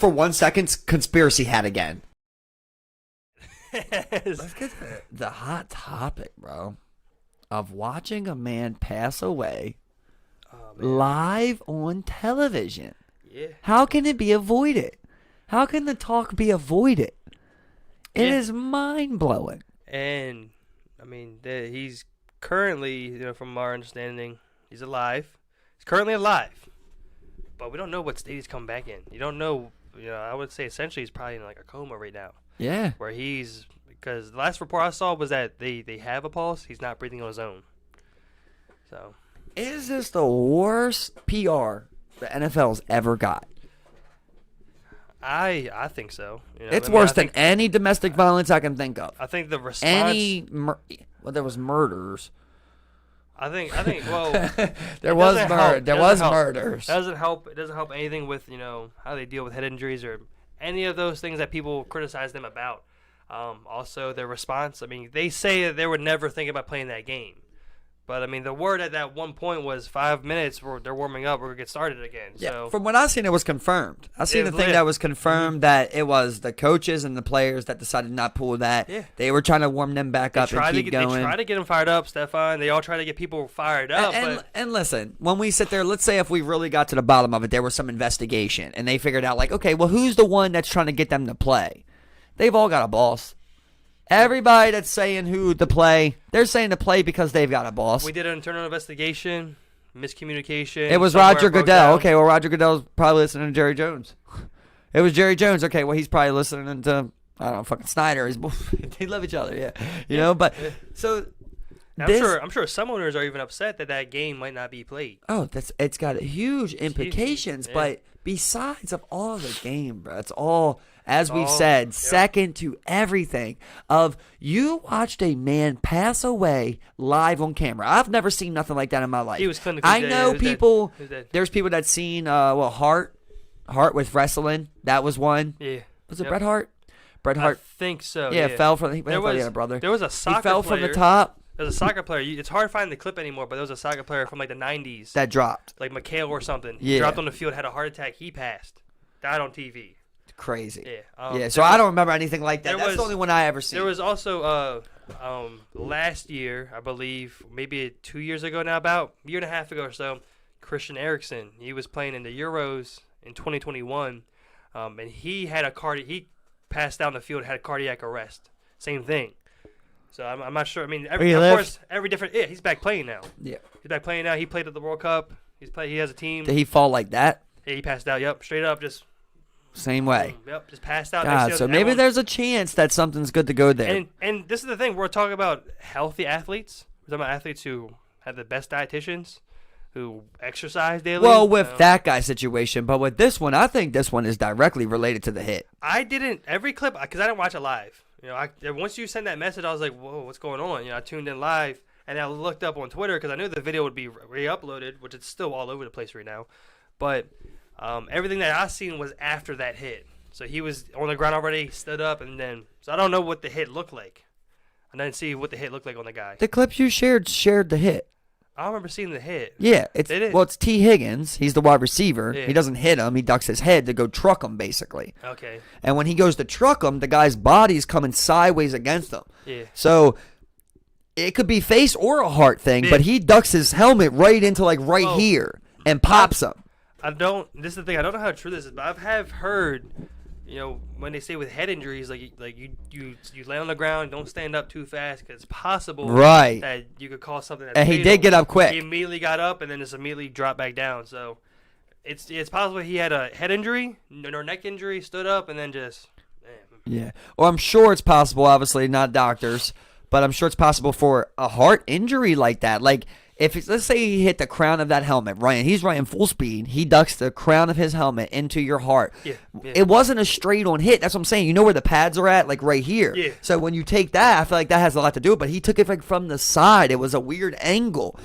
for 1 second conspiracy hat again. Let's get the hot topic, bro, of watching a man pass away live on television. Yeah. How can it be avoided? How can the talk be avoided? It is mind-blowing. And, I mean, he's currently, from our understanding, he's alive. He's currently alive. But we don't know what state he's come back in. You don't know, I would say essentially he's probably in like a coma right now. Yeah. Where because the last report I saw was that they have a pulse. He's not breathing on his own. So. Is this the worst PR the NFL's ever got? I think so. It's worse than any domestic violence I can think of. I think the response. There was murders. I think. Well, there was murders. It doesn't help. It doesn't help anything with how they deal with head injuries or any of those things that people criticize them about. Also, their response. I mean, they say that they would never think about playing that game. But, I mean, the word at that one point was 5 minutes. They're warming up. We're going to get started again. Yeah, so from what I've seen, it was confirmed. I've seen the thing that was confirmed that it was the coaches and the players that decided not to pull that. Yeah. They were trying to warm them back up and keep going. They tried to get them fired up, Stefan. They all try to get people fired up. And listen, when we sit there, let's say if we really got to the bottom of it, there was some investigation, and they figured out, like, okay, well, who's the one that's trying to get them to play? They've all got a boss. Everybody that's saying who to play, they're saying to play because they've got a boss. We did an internal investigation, miscommunication. It was Roger Goodell. Okay, well, Roger Goodell's probably listening to Jerry Jones. It was Jerry Jones. Okay, well, he's probably listening to, I don't know, fucking Snyder. They love each other, yeah. But, so... I'm sure some owners are even upset that game might not be played. Oh, it's got huge implications, but besides of all the game, bro, it's all... As we've said, second to everything of you watched a man pass away live on camera. I've never seen nothing like that in my life. He was clinically I dead. know people. There's people that's seen Hart with wrestling. That was one. Yeah. Was it Bret Hart? Bret Hart. I think so. Yeah, fell from. He had a brother. There was a soccer He fell player. from the top. There was a soccer player. It's hard to find the clip anymore, but there was a soccer player from like the 90s that dropped. Like McHale or something. Yeah. He dropped on the field, had a heart attack. He passed. Died on TV. Crazy. Yeah. So I don't remember anything like that. That's the only one I ever seen. There was also last year, I believe, maybe 2 years ago now, about a year and a half ago or so, Christian Eriksen. He was playing in the Euros in 2021, and he had he passed down the field, had a cardiac arrest. Same thing. So I'm not sure. I mean, every different. Yeah, he's back playing now. Yeah, he's back playing now. He played at the World Cup. He has a team. Did he fall like that? Yeah, he passed out. Yep, straight up, just. Same way. Yep, just passed out. God, so maybe there's a chance that something's good to go there. And this is the thing. We're talking about healthy athletes. We're talking about athletes who have the best dietitians, who exercise daily. Well, with that guy's situation, but with this one, I think this one is directly related to the hit. Every clip, because I didn't watch it live. Once you sent that message, I was like, whoa, what's going on? I tuned in live, and I looked up on Twitter because I knew the video would be re-uploaded, which it's still all over the place right now. But... everything that I seen was after that hit. So he was on the ground already, stood up, and then... So I don't know what the hit looked like. I didn't see what the hit looked like on the guy. The clips you shared the hit. I don't remember seeing the hit. Yeah, it's T. Higgins. He's the wide receiver. Yeah. He doesn't hit him. He ducks his head to go truck him, basically. Okay. And when he goes to truck him, the guy's body's coming sideways against him. Yeah. So... it could be face or a heart thing, but he ducks his helmet right into here and pops him. This is the thing. I don't know how true this is, but I have heard, when they say with head injuries, like you lay on the ground, don't stand up too fast because it's possible that you could cause something. That's and he did get up quick. He immediately got up and then just immediately dropped back down. So it's possible he had a head injury or neck injury, stood up, and then just. Yeah. Well, I'm sure it's possible. Obviously, not doctors, but I'm sure it's possible for a heart injury like that. Like. Let's say he hit the crown of that helmet, right? And he's running full speed. He ducks the crown of his helmet into your heart. Yeah. It wasn't a straight-on hit. That's what I'm saying. You know where the pads are at? Like right here. Yeah. So when you take that, I feel like that has a lot to do with it. But he took it from the side. It was a weird angle.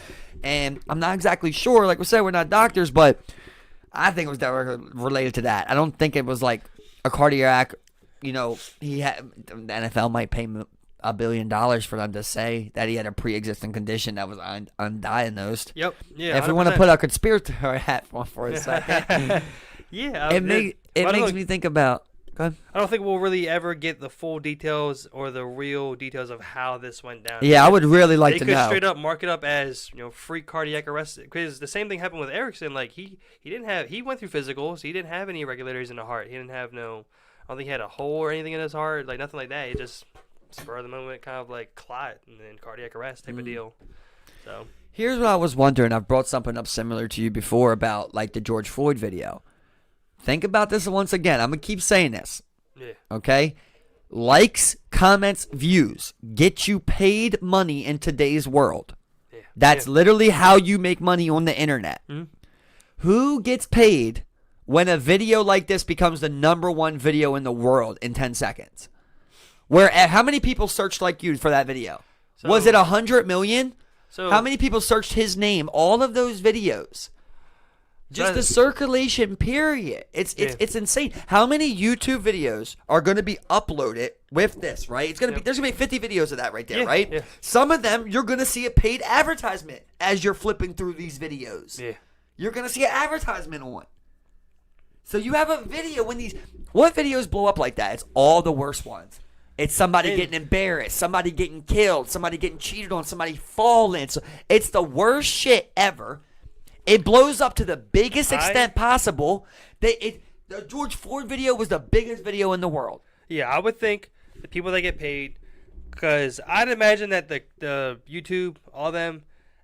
And I'm not exactly sure. Like we said, we're not doctors, but I think it was directly related to that. I don't think it was like a cardiac, the NFL might pay him $1 billion for them to say that he had a pre-existing condition that was undiagnosed. Yep. Yeah. If we want to put a conspiracy hat on for a second, yeah. it But I makes don't- me think about. Go ahead. I don't think we'll really ever get the full details or the real details of how this went down. Yeah, I would really like They to could know. straight up mark it up as free cardiac arrest, because the same thing happened with Erickson. Like he went through physicals. He didn't have any irregularities in the heart. He didn't have I don't think he had a hole or anything in his heart. Like nothing like that. He just spur of the moment kind of like clot and then cardiac arrest type of deal. So Here's what I was wondering. I've brought something up similar to you before about like the George Floyd video. Think about this once again. I'm gonna keep saying this. yeah, Okay? Likes, comments, views get you paid money in today's world. yeah. That's literally how you make money on the internet. Mhm. Who gets paid when a video like this becomes the #1 video in the world in 10 seconds? How many people searched like you for that video? So- Was it 100 million? So How many people searched his name? All of those videos. Just the circulation period. It's insane. How many YouTube videos are going to be uploaded with this, right? It's going to be there's going to be 50 videos of that right there, Yeah, right? yeah. Some of them you're going to see a paid advertisement as you're flipping through these videos. Yeah. You're going to see an advertisement on. So you have a video what videos blow up like that? It's all the worst ones. It's somebody getting embarrassed, somebody getting killed, somebody getting cheated on, somebody falling. So it's the worst shit ever. It blows up to the biggest extent possible. The George Floyd video was the biggest video in the world. Yeah, I would think the people that get paid, because I'd imagine that the YouTube, all them,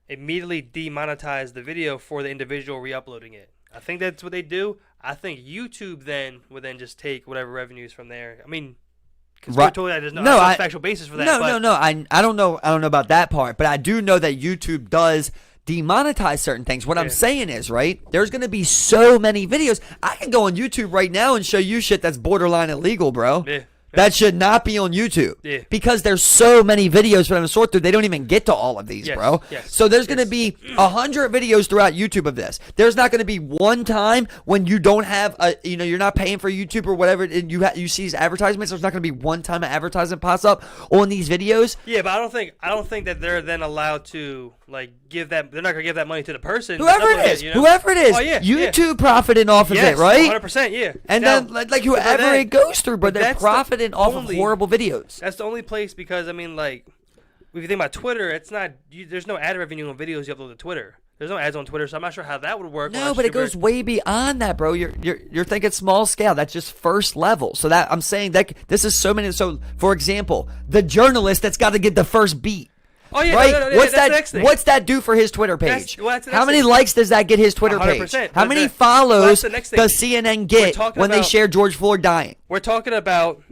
immediately demonetize the video for the individual re-uploading it. I think that's what they do. I think YouTube then would then just take whatever revenues from there. I mean, Right. totally, there's no factual basis for that. No, but no. I don't know about that part, but I do know that YouTube does demonetize certain things. What I'm saying is, right, there's going to be so many videos. I can go on YouTube right now and show you shit that's borderline illegal, bro. Yeah. That should not be on YouTube. Yeah. Because there's so many videos for them to sort through. They don't even get to all of these, Yes, bro. yes, So there's going to be 100 videos throughout YouTube of this. There's not going to be one time when you don't have you're not paying for YouTube or whatever, and you see these advertisements. There's not going to be one time an advertisement pops up on these videos. Yeah, but I don't think that they're then allowed to give that. They're not gonna give that money to the person. Whoever it is, whoever it is, Oh, yeah, YouTube profiting off of it, right? 100%, yeah. And Now, then like whoever it goes through, but they're that's the profiting off of only- horrible videos. That's the only place, because I mean, like, if you think about Twitter, it's not. There's no ad revenue on videos you upload to Twitter. There's no ads on Twitter, so I'm not sure how that would work. No, but it goes way beyond that, bro. You're thinking small scale. That's just first level. So that I'm saying that this is so many. So for example, the journalist that's got to get the first beat. Oh yeah, Right? no, What's that's that? the next thing. What's that do for his Twitter page? That's the How next many thing. likes does that get his Twitter page? 100%. How But many that's follows the next thing. does CNN get talking when they about- share George Floyd dying? We're talking about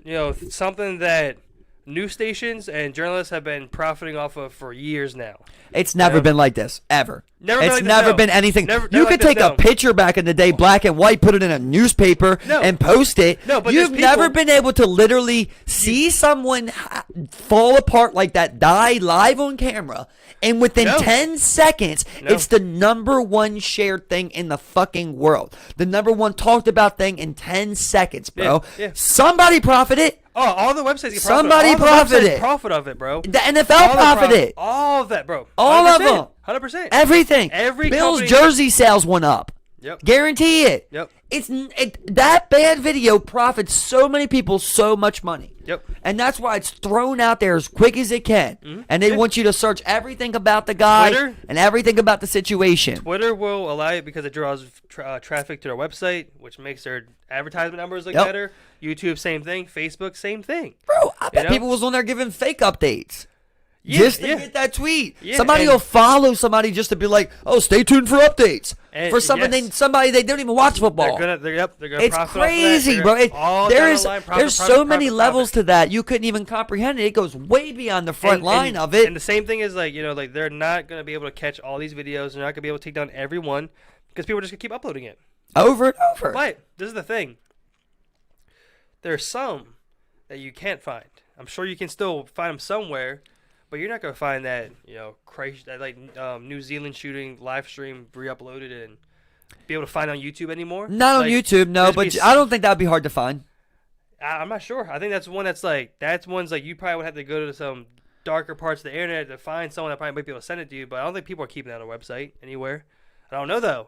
something that news stations and journalists have been profiting off of for years now. It's never been like this, ever. Never been It's like this, never no. been anything. Never You like could this, take a no. picture back in the day, black and white, put it in a newspaper, No. and post it. No, but You've there's never people- been able to literally see someone fall apart like that, die live on camera, and within No. 10 seconds, No. it's the #1 shared thing in the fucking world. The #1 talked about thing in 10 seconds, bro. Yeah, yeah. Somebody profited. Oh, all the websites get Somebody profit. All the profited. websites profit of it, bro. The NFL profited. All of that, bro. All of 100%. them. 100%. Everything. Every Bills company- jersey sales went up. Yep. Guarantee it. Yep. That bad video profits so many people so much money. Yep. And that's why it's thrown out there as quick as it can. And they Yeah. want you to search everything about the guy Twitter? and everything about the situation. Twitter will allow it because it draws traffic to their website, which makes their advertisement numbers look Yep. better. YouTube, same thing. Facebook, same thing. Bro, I bet know? people was on there giving fake updates. Yeah, Just to yeah. get that tweet. Yeah, Somebody and- will follow somebody just to be like, oh, stay tuned for updates. And- For something yes. somebody they don't even watch football. They're gonna It's profit crazy, off bro. of that. All There down the is line, there's profit, so many profit, levels profit. to that you couldn't even comprehend it. It goes way beyond the front line of it. And the same thing is like they're not gonna be able to catch all these videos. They're not gonna be able to take down every one because people are just gonna keep uploading it. Over and over. But this is the thing. There's some that you can't find. I'm sure you can still find them somewhere, but you're not gonna find that New Zealand shooting live stream re-uploaded and be able to find on YouTube anymore. Not on Like, YouTube, no, there's but be- I don't think that'd be hard to find. I'm not sure. I think that's one that's one's like you probably would have to go to some darker parts of the internet to find someone that probably might be able to send it to you. But I don't think people are keeping that on a website anywhere. I don't know though.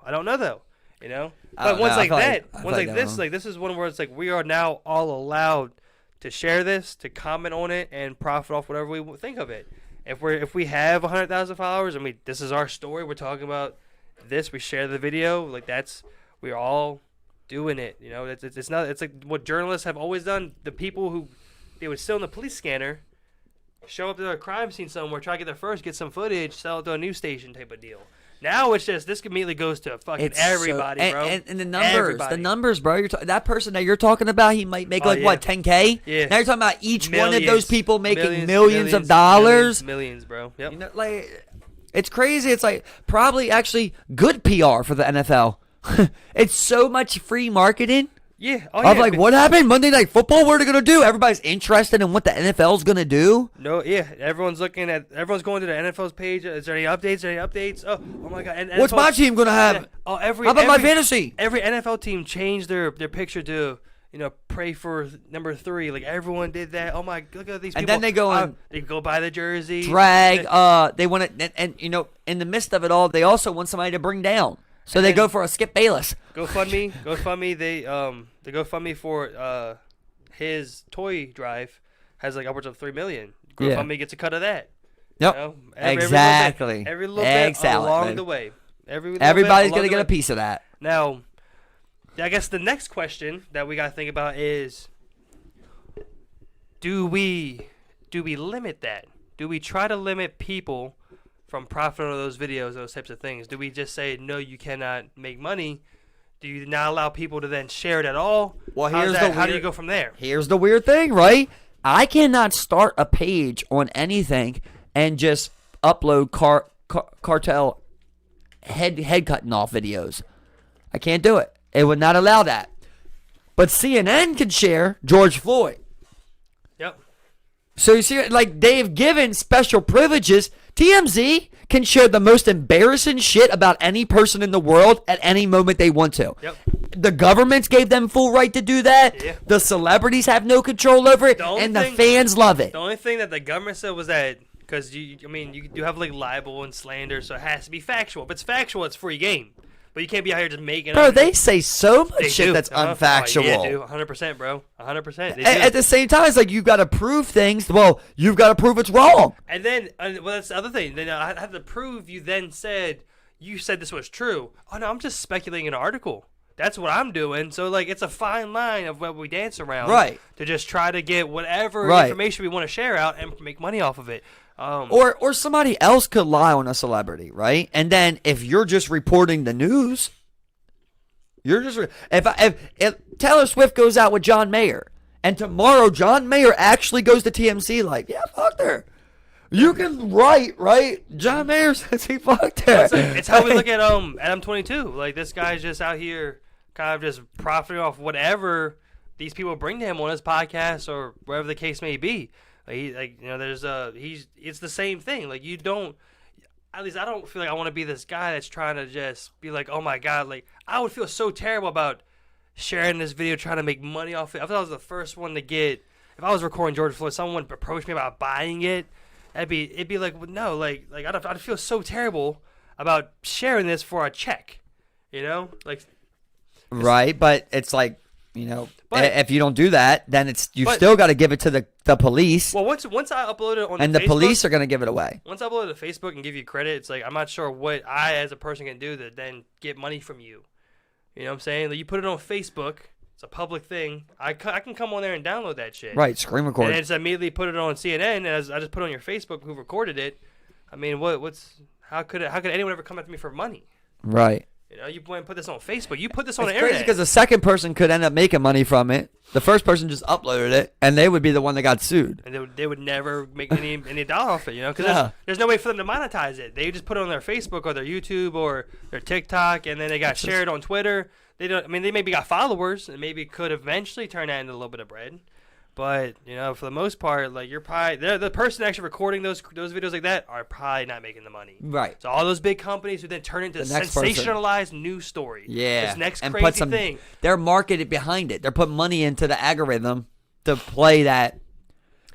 You know, I but don't ones know. I like feel that, I feel ones like I this, don't know. like this is one where it's like we are now all allowed to share this, to comment on it, and profit off whatever we think of it. If we have 100,000 followers and this is our story, we're talking about this, we share the video, like we're all doing it. You know, it's not, it's like what journalists have always done. The people who they would steal in the police scanner, show up to a crime scene somewhere, try to get there first, get some footage, sell it to a news station type of deal. Now it's just this immediately goes to fucking everybody, bro. And the Everybody. numbers, bro. That person that you're talking about, he might make what, 10K? Yeah. Now you're talking about each one of Millions. those people making millions of dollars. Millions, bro. Yep. You know, like, it's crazy. It's like probably actually good PR for the NFL. It's so much free marketing. Yeah. Of like, what happened? Monday Night Football? What are they going to do? Everybody's interested in what the NFL's going to do. No, yeah. Everyone's going to the NFL's page. Is there any updates? Oh my God. And What's my team going to have? Oh, How about my fantasy? Every NFL team changed their picture to, pray for number 3. Like, everyone did that. Oh, my, look at these people. And then they go and they go buy the jersey. Drag. They want to, and in the midst of it all, they also want somebody to bring down. So they go for a Skip Bayless. GoFundMe. The GoFundMe for his toy drive has like upwards of 3 million. GoFundMe gets a cut of that. Yep. You know? Exactly. Every little bit along the way. Everybody's gonna get a piece of that. Now, I guess the next question that we gotta think about is: Do we limit that? Do we try to limit people from profiting on those videos, those types of things? Do we just say, no, you cannot make money? Do you not allow people to then share it at all? Well, how do you go from there? Here's the weird thing, right? I cannot start a page on anything and just upload cartel head cutting off videos. I can't do it. It would not allow that. But CNN can share George Floyd. Yep. So you see, like, they've given special privileges. TMZ can share the most embarrassing shit about any person in the world at any moment they want to. Yep. The governments gave them full right to do that. Yeah. The celebrities have no control over it, and the fans love it. The only thing that the government said was that, because you do have like libel and slander, so it has to be factual. If it's factual, it's free game. But you can't be out here just making. Bro, they say so much shit do. that's unfactual. Yeah, dude, 100%, bro, 100%. At the same time, it's like you've got to prove things. Well, you've got to prove it's wrong. And then, that's the other thing. Then I have to prove you then said this was true. Oh no, I'm just speculating an article. That's what I'm doing. So like, it's a fine line of what we dance around, right? To just try to get whatever information we want to share out and make money off of it. Or somebody else could lie on a celebrity, right? And then if you're just reporting the news, if Taylor Swift goes out with John Mayer, and tomorrow John Mayer actually goes to TMZ, like, yeah, fucked her. You can write, right? John Mayer says he fucked her. It's how we look at Adam 22. Like, this guy's just out here kind of just profiting off whatever these people bring to him on his podcast or wherever the case may be. It's the same thing. Like, you don't, at least I don't feel like I want to be this guy that's trying to just be like, oh my God, like, I would feel so terrible about sharing this video, trying to make money off it. I thought I was the first one to get, if I was recording George Floyd, someone approached me about buying it, it'd be like, well, no, like I'd feel so terrible about sharing this for a check, like. Right, but it's like, if you don't do that, then still got to give it to the police. Well, once I upload it on and the police are going to give it away. Once I upload it to Facebook and give you credit, it's like I'm not sure what I as a person can do to then get money from you. You know what I'm saying? Like, you put it on Facebook, it's a public thing. I can come on there and download that shit. Right, screen record. And just immediately put it on CNN, and I just put it on your Facebook who recorded it. I mean, how could anyone ever come after me for money? Right. You put this on Facebook. You put this on the internet. internet. Crazy because the second person could end up making money from it. The first person just uploaded it, and they would be the one that got sued. And they would never make any dollar off it, because there's no way for them to monetize it. They just put it on their Facebook or their YouTube or their TikTok, and then they got shared on Twitter. They don't. I mean, they maybe got followers, and maybe could eventually turn that into a little bit of bread. But for the most part, like, you're probably the person actually recording those videos like that are probably not making the money. Right. So all those big companies who then turn into sensationalized news story. Yeah. This next and crazy thing. They're marketed behind it. They're putting money into the algorithm to play that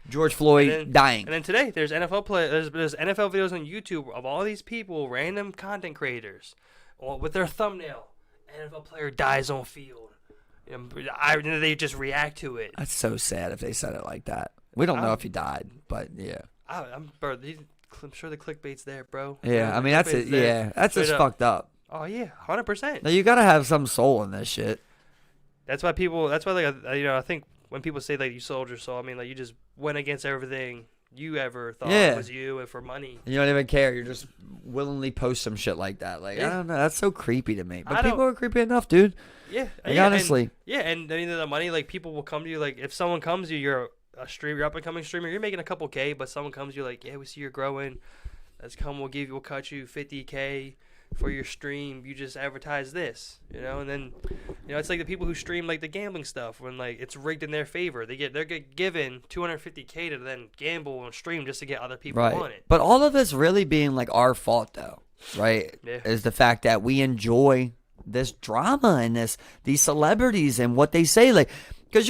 George Floyd dying. And then today there's there's NFL videos on YouTube of all these people, random content creators, with their thumbnail. NFL player dies on field. They just react to it. That's so sad if they said it like that. We don't know if he died, but yeah. I'm sure the clickbait's there, bro. Yeah, I mean that's it. Yeah, that's just fucked up. Oh yeah, 100%. Now you gotta have some soul in this shit. That's why I think when people say like you sold your soul, I mean like you just went against everything you ever thought was you and for money. You don't even care. You're just willingly post some shit like that. Like I don't know. That's so creepy to me. But people are creepy enough, dude. Yeah. Like, honestly. And the money, like people will come to you. Like if someone comes to you, you're a streamer, you're up and coming streamer, you're making a couple K, but someone comes to you like, yeah, we see you're growing. Let's come. We'll cut you $50K for your stream. You just advertise this, and then it's like the people who stream like the gambling stuff when like it's rigged in their favor. They're given $250K to then gamble on stream just to get other people on it. But all of this really being like our fault though, right? Yeah. Is the fact that we enjoy this drama and these celebrities and what they say, like, because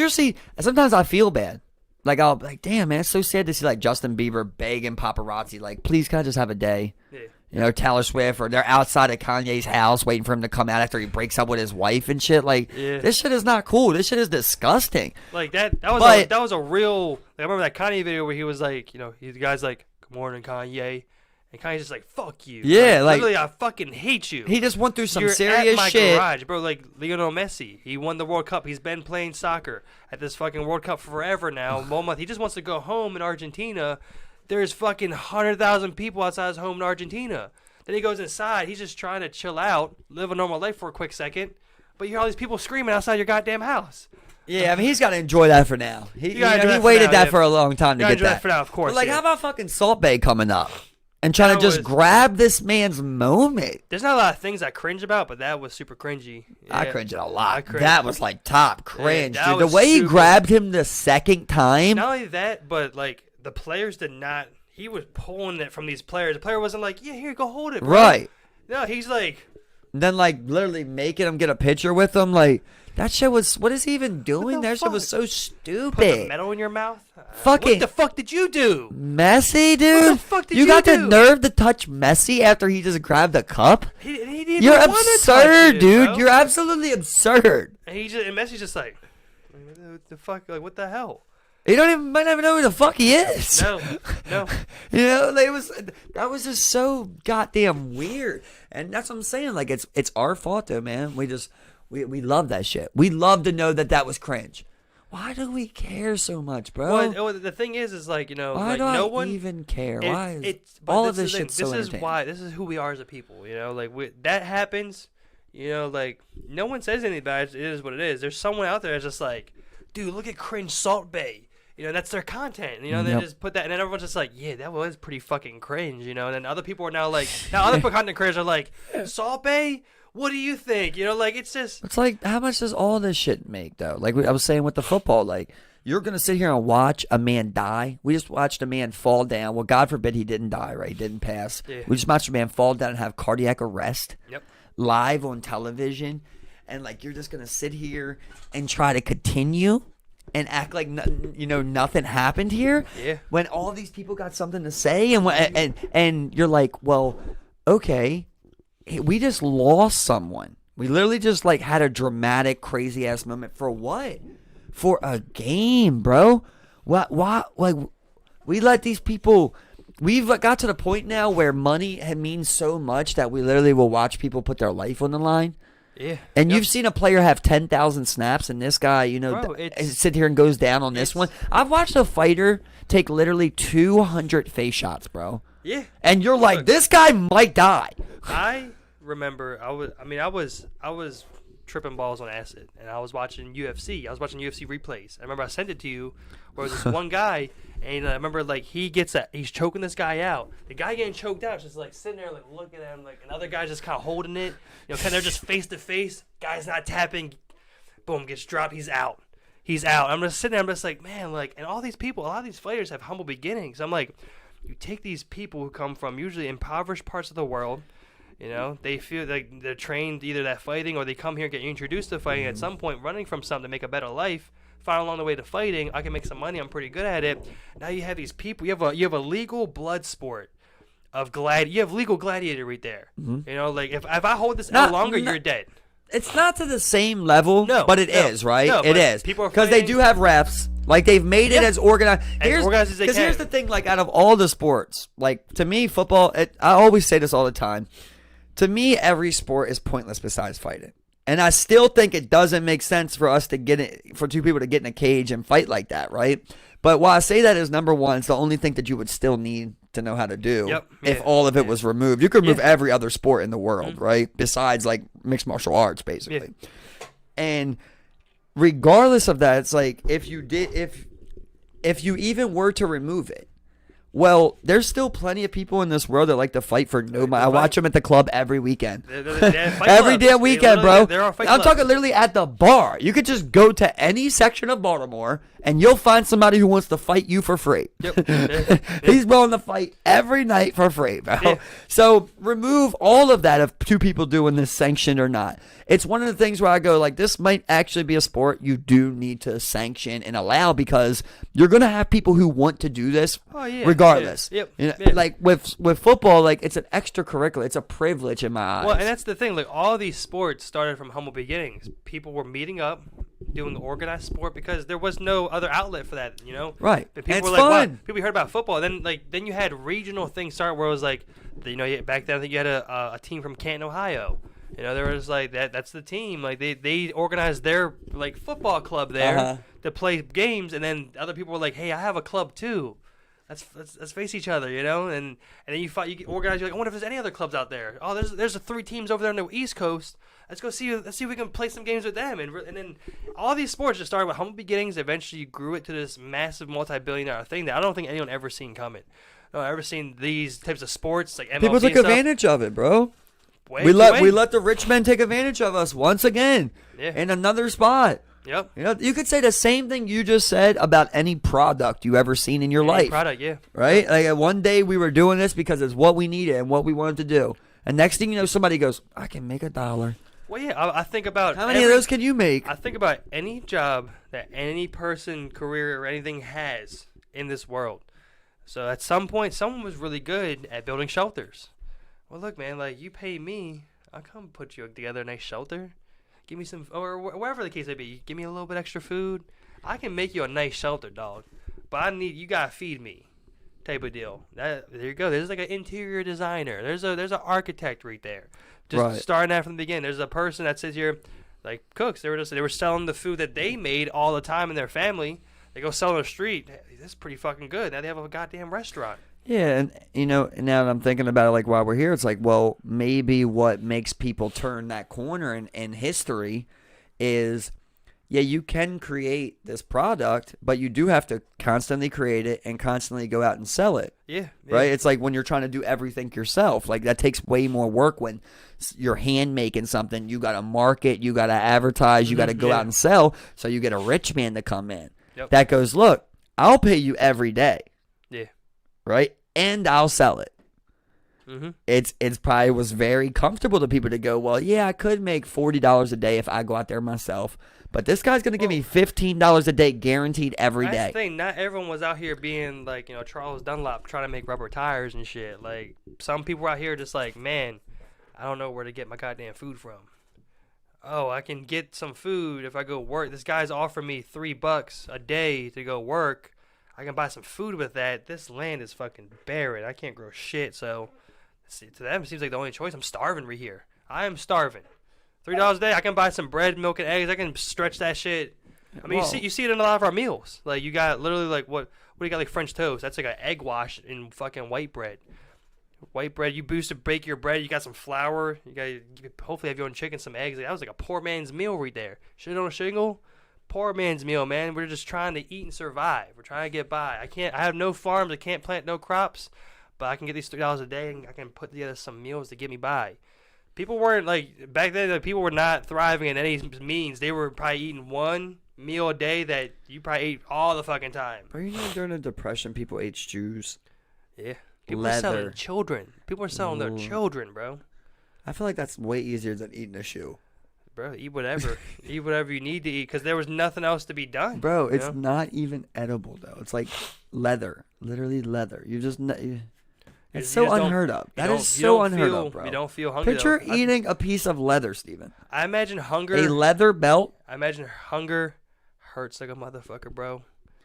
sometimes I feel bad. Like I'll be like, damn man, it's so sad to see like Justin Bieber begging paparazzi, like, please can I just have a day? Yeah. Taylor Swift, or they're outside of Kanye's house waiting for him to come out after he breaks up with his wife and shit. Like, this shit is not cool. This shit is disgusting. Like that was a real. Like, I remember that Kanye video where he was like, the guy's like, "Good morning, Kanye," and Kanye's just like, "Fuck you." Yeah, like literally, I fucking hate you. He just went through some You're serious at my shit. Garage, bro. Like Lionel Messi, he won the World Cup. He's been playing soccer at this fucking World Cup forever now. He just wants to go home in Argentina. There's fucking 100,000 people outside his home in Argentina. Then he goes inside. He's just trying to chill out, live a normal life for a quick second. But you hear all these people screaming outside your goddamn house. Yeah, I mean, he's got to enjoy that for now. He waited for a long time to get that. For now, of course. But like, how about fucking Salt Bae coming up and trying to just grab this man's moment? There's not a lot of things I cringe about, but that was super cringy. Yeah. I cringed a lot. That was like top cringe, dude. The was way he grabbed him the second time. Not only that, but like the players did not. He was pulling it from these players. The player wasn't like, yeah, here, go hold it, bro. Right. No, he's like. Then like literally making him get a picture with him. Like, that shit was, what is he even doing? That shit was so stupid. Put the metal in your mouth? Fucking. What the fuck did you do? Messi, dude? What the fuck did you do? You got the nerve to touch Messi after he just grabbed the cup? He didn't You're want to absurd, touch dude. Bro. You're absolutely absurd. And Messi's just like, what the fuck? Like, what the hell? He might not even know who the fuck he is. No. That was just so goddamn weird. And that's what I'm saying. Like, it's our fault though, man. We love that shit. We love to know that was cringe. Why do we care so much, bro? Well, the thing is like, why like do no I one even care? Why is but all of this shit so This is who we are as a people, like that happens, like no one says anything about it. It is what it is. There's someone out there that's just like, dude, look at cringe Salt Bae. That's their content. They just put that, and then everyone's just like, yeah, that was pretty fucking cringe. And then other people are now like, other content creators are like, Salt Bae, what do you think? Like it's just. It's like, how much does all this shit make though? Like I was saying with the football, like you're gonna sit here and watch a man die. We just watched a man fall down. Well, God forbid he didn't die, right? He didn't pass. Yeah. We just watched a man fall down and have cardiac arrest. Yep. Live on television, and like you're just gonna sit here and try to continue. And act like nothing happened here. Yeah. When all these people got something to say, and you're like, well, okay, we just lost someone. We literally just like had a dramatic, crazy ass moment for what? For a game, bro. What? Like we let these people. We've got to the point now where money means so much that we literally will watch people put their life on the line. Yeah. And you've seen a player have 10,000 snaps, and this guy, sit here and goes down on this one. I've watched a fighter take literally 200 face shots, bro. Yeah. And you're like, this guy might die. I remember I was tripping balls on acid, and I was watching UFC. I was watching UFC replays. I remember I sent it to you, where this one guy, and I remember like he's choking this guy out. The guy getting choked out is just like sitting there like looking at him, like another guy's just kind of holding it. Kind of they're just face to face. Guy's not tapping. Boom, gets dropped. He's out. I'm just sitting there. I'm just like, man, like, and all these people, a lot of these fighters have humble beginnings. I'm like, you take these people who come from usually impoverished parts of the world. They feel like they're trained either that fighting, or they come here and get introduced to fighting at some point, running from something to make a better life. Find along the way to fighting, I can make some money. I'm pretty good at it. Now you have these people. You have a legal blood sport of you have legal gladiator right there. Mm-hmm. Like if I hold this L longer, you're dead. It's not to the same level, No, but it no, is, right? no, it but is. people are Because they fighting. do have refs. Like, they've made it Yeah. as organized. Organized as they Because here's can. the thing, like, out of all the sports, like, to me, football, I always say this all the time. To me, every sport is pointless besides fighting. And I still think it doesn't make sense for us to for two people to get in a cage and fight like that, right? But why I say that is, number one, it's the only thing that you would still need to know how to do if all of it was removed. You could remove every other sport in the world, right? Besides, like, mixed martial arts, basically. Yeah. And regardless of that, it's like, if you even were to remove it, well, there's still plenty of people in this world that like to fight for no money. I watch them at the club every weekend. Every damn weekend, bro. I'm talking literally at the bar. You could just go to any section of Baltimore and you'll find somebody who wants to fight you for free. Yep. He's willing to fight every night for free, bro. Yeah. So remove all of that of two people doing this, sanctioned or not. It's one of the things where I go, like, this might actually be a sport you do need to sanction and allow, because you're going to have people who want to do this regardless. Yep. You know, like with football, like, it's an extracurricular. It's a privilege in my eyes. Well, and that's the thing. Like, all these sports started from humble beginnings. People were meeting up, doing organized sport because there was no other outlet for that, you know? Right. But people And were it's like, fun. wow. People heard about football. Then you had regional things start where it was like, you know, back then I think you had a team from Canton, Ohio. You know, there was like that's the team. Like they organized their like football club there to play games, and then other people were like, hey, I have a club too. Let's face each other, you know, and then you fight, you organize. You're like, I wonder if there's any other clubs out there. Oh, there's 3 teams over there on the East Coast. Let's see if we can play some games with them. And then all these sports just started with humble beginnings. Eventually, you grew it to this massive multi-billion-dollar thing that I don't think anyone ever seen coming. No, I've ever seen these types of sports like MLB People took and stuff. advantage of it, bro. We let the rich men take advantage of us once again in another spot. Yep. You know, you could say the same thing you just said about any product you ever seen in your life. Product, yeah. Right? Like, one day we were doing this because it's what we needed and what we wanted to do. And next thing you know, somebody goes, I can make $1. Well, yeah, I think about how many of those can you make? I think about any job that any person, career, or anything has in this world. So at some point, someone was really good at building shelters. Well, look, man, like, you pay me, I'll come put you together a nice shelter. Give me some, or whatever the case may be. Give me a little bit extra food. I can make you a nice shelter, dog. But you gotta feed me, type of deal. There you go. There's like an interior designer. There's an architect right there. Just starting out from the beginning. There's a person that sits here, like cooks. They were selling the food that they made all the time in their family. They go sell on the street. Hey, this is pretty fucking good. Now they have a goddamn restaurant. Yeah, and you know, now that I'm thinking about it, like, while we're here, it's like, well, maybe what makes people turn that corner in history is, yeah, you can create this product, but you do have to constantly create it and constantly go out and sell it. Yeah. Right? It's like when you're trying to do everything yourself. Like, that takes way more work when you're hand making something. You got to market, you got to advertise, you got to go out and sell, so you get a rich man to come in. Yep. That goes, look, I'll pay you every day. Yeah. Right? And I'll sell it. Mm-hmm. It's probably was very comfortable to people to go, well, yeah, I could make $40 a day if I go out there myself, but this guy's going to give me $15 a day guaranteed every day. That's the thing. Not everyone was out here being like, you know, Charles Dunlop trying to make rubber tires and shit. Like, some people were out here just like, man, I don't know where to get my goddamn food from. Oh, I can get some food if I go work. This guy's offering me $3 a day to go work. I can buy some food with that. This land is fucking barren. I can't grow shit. So, to them, it seems like the only choice. I'm starving right here. I am starving. $3 a day, I can buy some bread, milk, and eggs. I can stretch that shit. I mean, you see it in a lot of our meals. Like, you got literally like what do you got, like French toast? That's like an egg wash in fucking white bread. White bread, you bake your bread. You got some flour. You hopefully have your own chicken, some eggs. Like, that was like a poor man's meal right there. Shit on a shingle. Poor man's meal, man. We're just trying to eat and survive. We're trying to get by. I have no farms. I can't plant no crops, but I can get these $3 a day, and I can put together some meals to get me by. People weren't like back then. Like, people were not thriving in any means. They were probably eating one meal a day that you probably ate all the fucking time. But you know, during the Depression, people ate shoes. Yeah, people were selling children. People were selling their children, bro. I feel like that's way easier than eating a shoe. Bro, eat whatever. Eat whatever you need to eat, because there was nothing else to be done. Bro, it's not even edible, though. It's like leather. Literally leather. You just... It's It's You so just don't- unheard of. That you is don't- you so don't unheard feel- of, bro. You don't feel hungry. Picture though. eating a piece of leather, Steven. I imagine hunger. A leather belt. I imagine hunger hurts like a motherfucker, bro.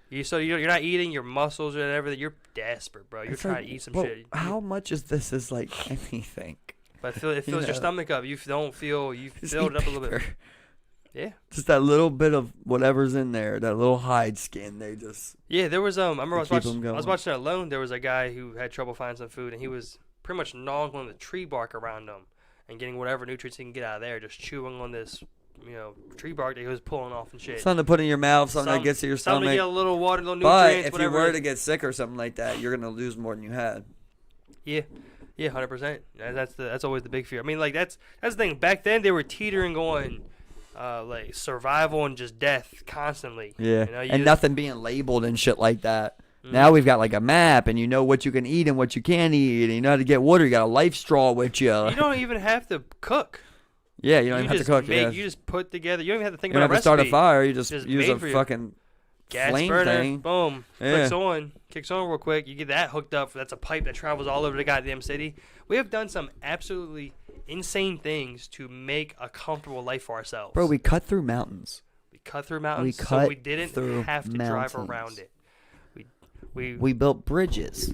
You're not eating your muscles or everything. You're desperate, bro. You're It's trying like, to eat some bro, shit. How much is this is like anything? But it fills your stomach up. You don't feel. You Just filled eat it up a little bit. paper. Yeah. Just that little bit of whatever's in there, that little hide skin. They just Yeah, there was I remember They keep 'em I was going. watching it alone. There was a guy who had trouble finding some food, and he was pretty much gnawing on the tree bark around him and getting whatever nutrients he can get out of there, just chewing on this, tree bark that he was pulling off and shit. something to put in your mouth, something that gets to your Something to stomach. get a little water, little But nutrients, if you whatever. were to get sick or something like that, you're gonna lose more than you had. Yeah, 100%. That's always the big fear. I mean, like that's the thing. Back then, they were teetering on like survival and just death constantly. Yeah, You and just- nothing being labeled and shit like that. Mhm. Now we've got like a map, and you know what you can eat and what you can't eat, and you know how to get water. You got a life straw with you. You don't even have to cook. Yeah, you don't even have to just cook. Yeah. You just put together. You don't even have to think You don't about have to start a recipe. fire. You just Just use made a for you. fucking Gas flame burner, thing. boom, Yeah. kicks on real quick. You get that hooked up. That's a pipe that travels all over the goddamn city. We have done some absolutely insane things to make a comfortable life for ourselves. Bro, we cut through mountains. We cut through mountains, so cut we didn't through have to drive mountains. around it. We We built bridges.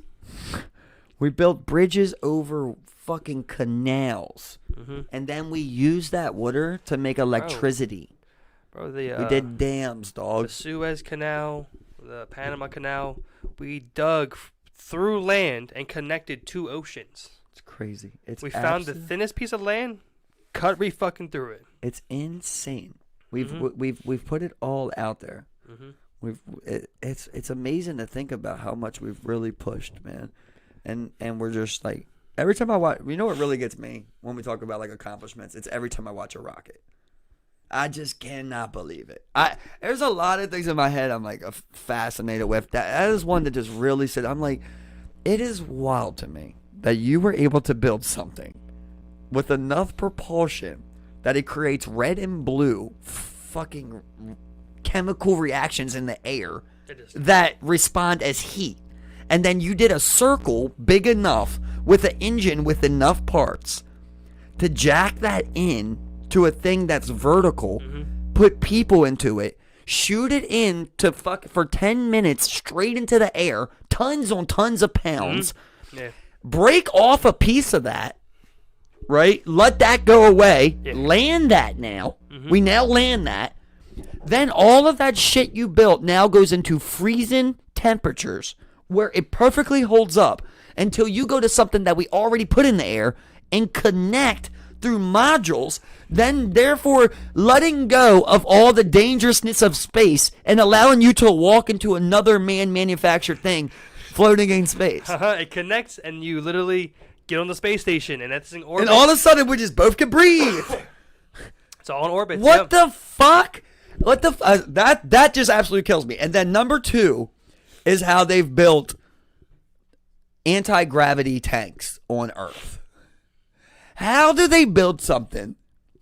We built bridges over fucking canals. mhm. And then we used that water to make electricity. Bro, the We did dams, the dog. Suez Canal, the Panama Canal. We dug through land and connected two oceans. It's crazy. It's We found the absolute- thinnest piece of land, cut fucking through it. It's insane. We've Mhm. we've put it all out there. Mhm. It's amazing to think about how much we've really pushed, man. And we're just like, every time I watch, you know what really gets me when we talk about like accomplishments? It's every time I watch a rocket. I just cannot believe it. There's a lot of things in my head I'm like fascinated with. That is one that just really said, I'm like, it is wild to me that you were able to build something with enough propulsion that it creates red and blue fucking chemical reactions in the air It is. that respond as heat. And then you did a circle big enough with an engine with enough parts to jack that in to a thing that's vertical, put people into it, shoot it in to for 10 minutes straight into the air, tons on tons of pounds, Yeah. break off a piece of that, right? Let that go away, Yeah. land that now. We now land that. Then all of that shit you built now goes into freezing temperatures where it perfectly holds up until you go to something that we already put in the air and connect through modules, then therefore letting go of all the dangerousness of space and allowing you to walk into another man-manufactured thing floating in space. It connects, and you literally get on the space station, and that's in orbit. And all of a sudden we just both can breathe. It's all in orbit. What yep. the fuck? What the that just absolutely kills me. And then number 2 is how they've built anti-gravity tanks on Earth. How do they build something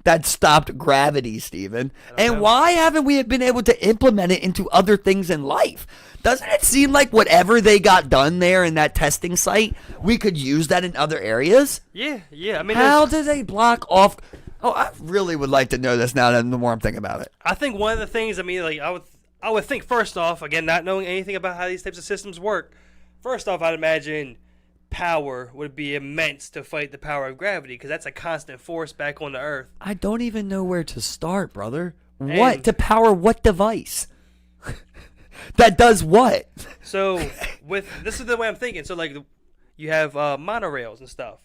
that stopped gravity, Steven? And know. why haven't we been able to implement it into other things in life? Doesn't it seem like whatever they got done there in that testing site, we could use that in other areas? Yeah. I mean, How do they block off? Oh, I really would like to know this now. The more I'm thinking about it. I think one of the things, I mean, like I would think first off, again, not knowing anything about how these types of systems work. First off, I'd imagine power would be immense to fight the power of gravity, because that's a constant force back on the Earth. I don't even know where to start, brother. What And- to power what device? That does what? So this is the way I'm thinking. So like you have monorails and stuff.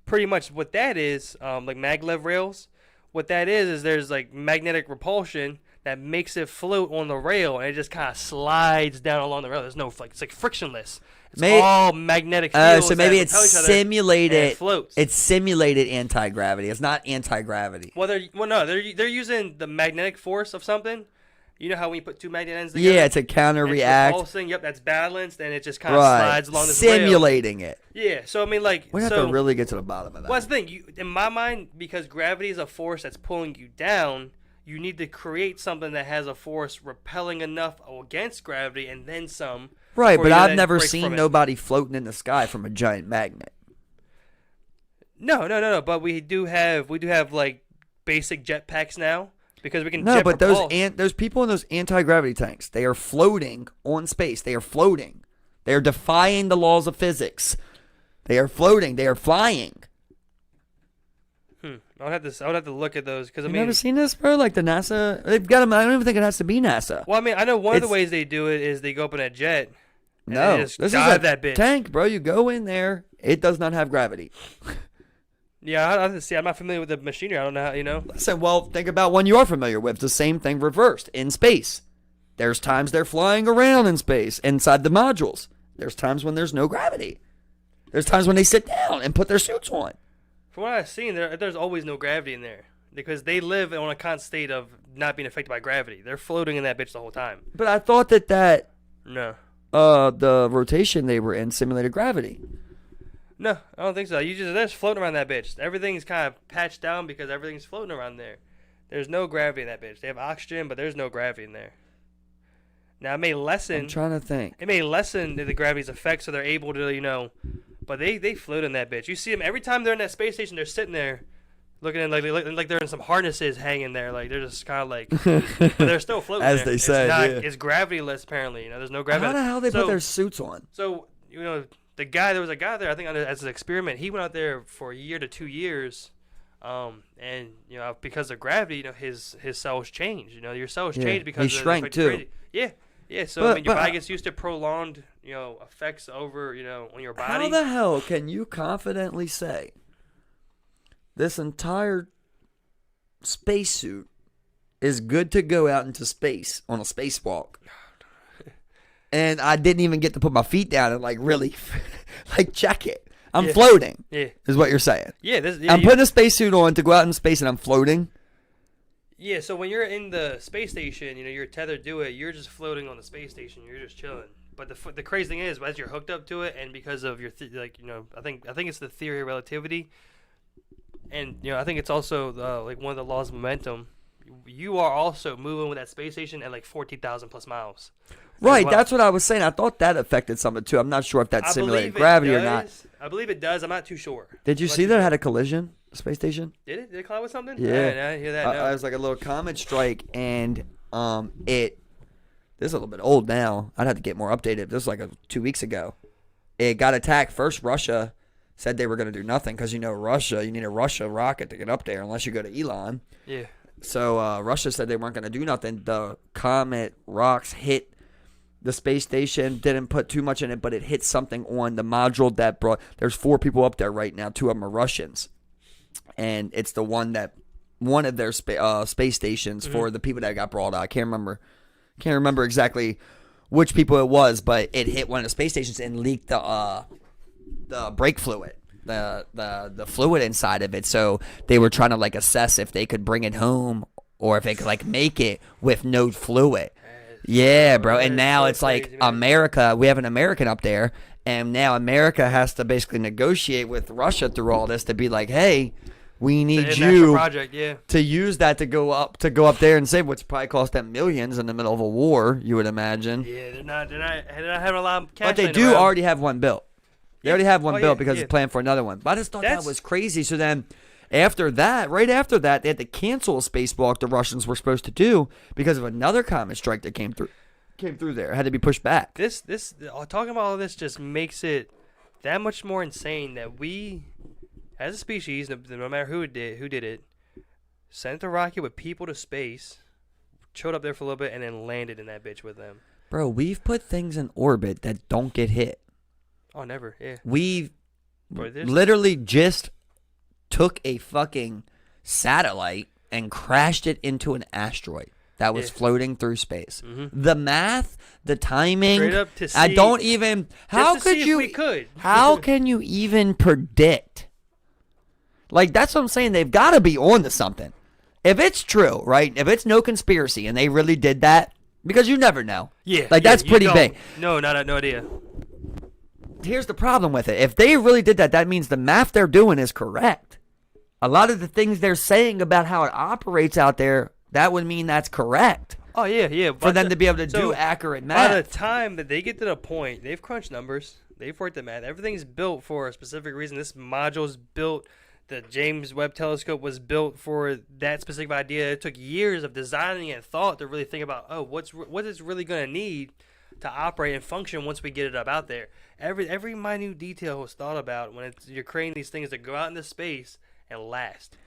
Pretty much what that is, like maglev rails. What that is there's like magnetic repulsion that makes it float on the rail, and it just kind of slides down along the rail. There's no it's like frictionless. It's May- all magnetic fields. So maybe that it's repel each other, simulated. and it floats. It's simulated anti-gravity. It's not anti-gravity. Well, they're using the magnetic force of something. You know how when you put two magnet ends together? Yeah, to counter it's react. repulsing. Yep, that's balanced, and it just kind of Right. slides along this rail. Simulating it. Yeah, so I mean, like, We have so to really get to the bottom of that. well, that's the thing. In my mind, because gravity is a force that's pulling you down, you need to create something that has a force repelling enough against gravity, and then some. Right, for but you to I've then never break seen from it. nobody floating in the sky from a giant magnet. No. But we do have like basic jetpacks now because we can. No, jet but propulse. those people in those anti-gravity tanks, they are floating on space. They are floating. They are defying the laws of physics. They are floating. They are flying. I would have to look at those because I You mean, never seen this, bro? Like the NASA, they've got them. I don't even think it has to be NASA. well, I mean, I know one of the It's- ways they do it is they go up in a jet. And No, they just this is dive a that bitch. tank, bro. You go in there. It does not have gravity. Yeah, I see. I'm not familiar with the machinery. I don't know how. Listen, well, think about one you are familiar with. The same thing reversed in space. There's times they're flying around in space inside the modules. There's times when there's no gravity. There's times when they sit down and put their suits on. From what I've seen, there's always no gravity in there because they live on a constant state of not being affected by gravity. They're floating in that bitch the whole time. But I thought that No. the rotation they were in simulated gravity. No, I don't think so. They're just floating around that bitch. Everything's kind of patched down because everything's floating around there. There's no gravity in that bitch. They have oxygen, but there's no gravity in there. Now it may lessen. I'm trying to think. It may lessen the gravity's effect, so they're able to, but they float in that bitch. You see them every time they're in that space station. They're sitting there, looking in like they're in some harnesses hanging there, like they're just kind of like, but they're still floating. As there. they say, yeah. It's gravityless apparently. There's no gravity. How the hell they put their suits on? So there was a guy there. I think as an experiment, he went out there for a year to 2 years. And because of gravity, his cells change. Your cells change because he shrank too. Yeah. So But your body gets used to prolonged, effects over, on your body. How the hell can you confidently say this entire spacesuit is good to go out into space on a spacewalk? And I didn't even get to put my feet down and really check it. I'm floating. Yeah. Is what you're saying. Yeah. I'm putting a spacesuit on to go out in space and I'm floating. Yeah, so when you're in the space station, you're tethered to it. You're just floating on the space station. You're just chilling. But the crazy thing is, as you're hooked up to it, and because of your I think it's the theory of relativity, and I think it's also one of the laws of momentum. You are also moving with that space station at 14,000 plus miles. Right, well. that's what I was saying. I thought that affected something too. I'm not sure if that simulated gravity or not. I believe it does. I'm not too sure. Did you see that it had a collision? The space station? Did it? Did it collide with something? Yeah. I didn't hear that. No. It was like a little comet strike, and this is a little bit old now. I'd have to get more updated. This was 2 weeks ago. It got attacked. First, Russia said they were going to do nothing because Russia, you need a Russia rocket to get up there unless you go to Elon. Yeah. So Russia said they weren't going to do nothing. The comet rocks hit the space station, didn't put too much in it, but it hit something on the module that brought. There's 4 people up there right now. 2 of them are Russians, and it's the one of their space stations for the people that got brought out. I can't remember exactly which people it was, but it hit one of the space stations and leaked the brake fluid. The fluid inside of it, so they were trying to assess if they could bring it home or if they could make it with no fluid. Yeah, bro. And now it's crazy, man. America. We have an American up there, and now America has to basically negotiate with Russia through all this to be like, hey, we need you project, yeah. to use that to go up there and save, which probably cost them millions in the middle of a war. You would imagine. Yeah, they're not having a lot of cash. But they laying do around. already have one built. They already have one built because yeah. it's planned for another one. But I just thought That's- that was crazy. So then, right after that, they had to cancel a spacewalk the Russians were supposed to do because of another comet strike that came through there. It had to be pushed back. This talking about all this just makes it that much more insane that we, as a species, no matter who did it, sent a rocket with people to space, showed up there for a little bit, and then landed in that bitch with them. Bro, we've put things in orbit that don't get hit. Oh, never. Yeah. We Bro, literally just took a fucking satellite and crashed it into an asteroid that was floating through space. Mm-hmm. The math, the timing, Straight up to see, I don't even. How just to could see if you? we could. How can you even predict? That's what I'm saying. They've got to be on to something. If it's true, right? If it's no conspiracy and they really did that, because you never know. Yeah. That's you pretty don't- big. No idea. Here's the problem with it. If they really did that, that means the math they're doing is correct. A lot of the things they're saying about how it operates out there, that would mean that's correct. Oh, yeah. For them to be able to do accurate By math. the time that they get to the point, they've crunched numbers, they've worked the math. Everything's built for a specific reason. This module's built the James Webb Telescope was built for that specific idea. It took years of designing and thought to really think about, what it's really going to need to operate and function once we get it up out there. Every minute detail was thought about when you're creating these things to go out into space and last.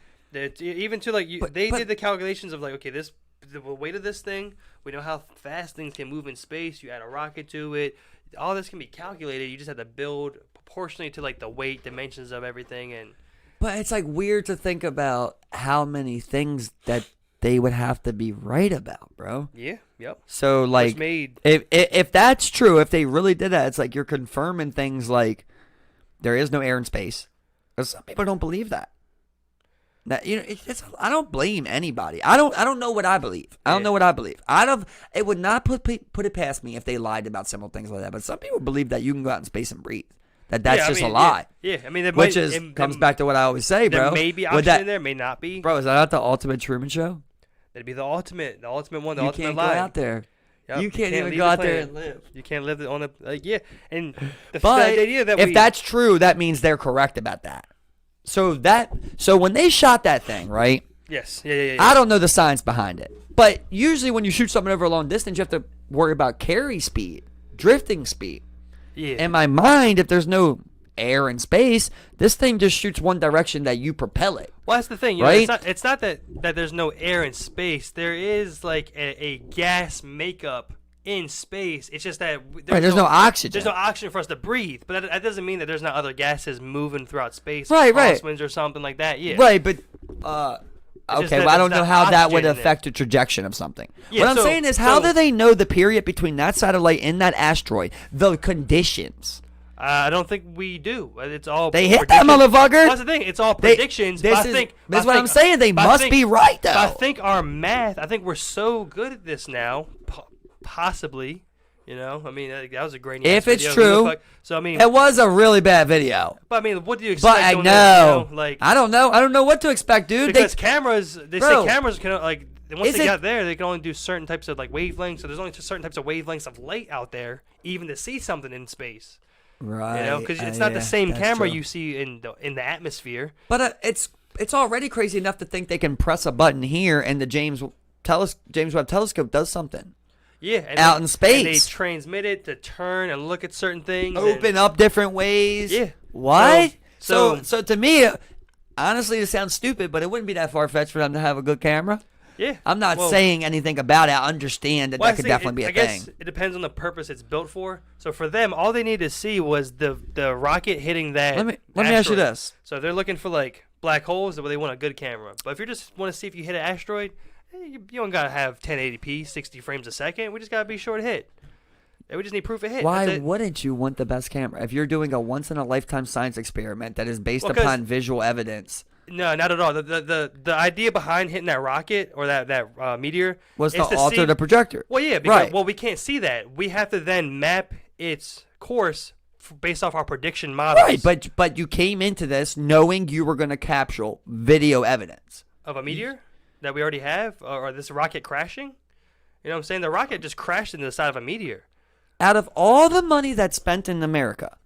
Even to they did the calculations of okay, the weight of this thing. We know how fast things can move in space. You add a rocket to it. All this can be calculated. You just have to build proportionally to the weight dimensions of everything. But it's weird to think about how many things that they would have to be right about, bro. Yeah. Yep. So if that's true, if they really did that, it's you're confirming things there is no air in space. Because some people don't believe that. That I don't blame anybody. I don't know what I believe. I don't know what I believe. It would not put it past me if they lied about simple things like that. But some people believe that you can go out in space and breathe. That's just a lie. Yeah. I mean, which comes back to what I always say, bro. There may be option in there, may not be. Bro, is that not the ultimate Truman Show? That'd be the ultimate one, the ultimate lie. You can't go out there. Yep. You can't even go out there and live. You can't live on the and the idea that if that's true, that means they're correct about that. So when they shot that thing, right? Yes. Yeah. I don't know the science behind it. But usually when you shoot something over a long distance, you have to worry about carry speed, drifting speed. Yeah. In my mind, if there's no air in space, this thing just shoots one direction that you propel it. Well, that's the thing, right? It's not that there's no air in space. There is a gas makeup in space. It's just that there's no oxygen. There's no oxygen for us to breathe. But that doesn't mean that there's not other gases moving throughout space. Right. Crosswinds or something like that. Yeah. Right, but okay, well, I don't know how that would affect the trajectory of something. Yeah, what I'm saying is, how do they know the period between that satellite and that asteroid, the conditions? I don't think we do. It's all they hit that motherfucker. Well, that's the thing. It's all predictions. That's what I'm saying. They must be right, though. I think our math. I think we're so good at this now. Possibly, I mean, that was a great. If it's true, so I mean, it was a really bad video. But I mean, what do you expect? But I know, I don't know what to expect, dude. Because cameras, they say cameras can once they get there, they can only do certain types of wavelengths. So there's only certain types of wavelengths of light out there, even to see something in space. Right. Because it's not the same camera you see in the atmosphere. But it's already crazy enough to think they can press a button here and the James Webb Telescope does something. Yeah, out in space. And they transmit it to turn and look at certain things. Open up different ways. Yeah. What? So to me, honestly, it sounds stupid, but it wouldn't be that far-fetched for them to have a good camera. Yeah. I'm not saying anything about it. I understand that could definitely be a thing. I guess it depends on the purpose it's built for. So for them, all they need to see was the rocket hitting that Let me ask you this. So if they're looking for black holes, they want a good camera. But if you just want to see if you hit an asteroid, you don't got to have 1080p, 60 frames a second. We just got to be sure to hit. We just need proof of hit. Why wouldn't you want the best camera? If you're doing a once-in-a-lifetime science experiment that is based upon visual evidence. No, not at all. The idea behind hitting that rocket or that meteor was to alter the projector. Well, yeah, because we can't see that. We have to then map its course based off our prediction models. Right, but you came into this knowing you were going to capture video evidence. Of a meteor that we already have? Or this rocket crashing? You know what I'm saying? The rocket just crashed into the side of a meteor. Out of all the money that's spent in America,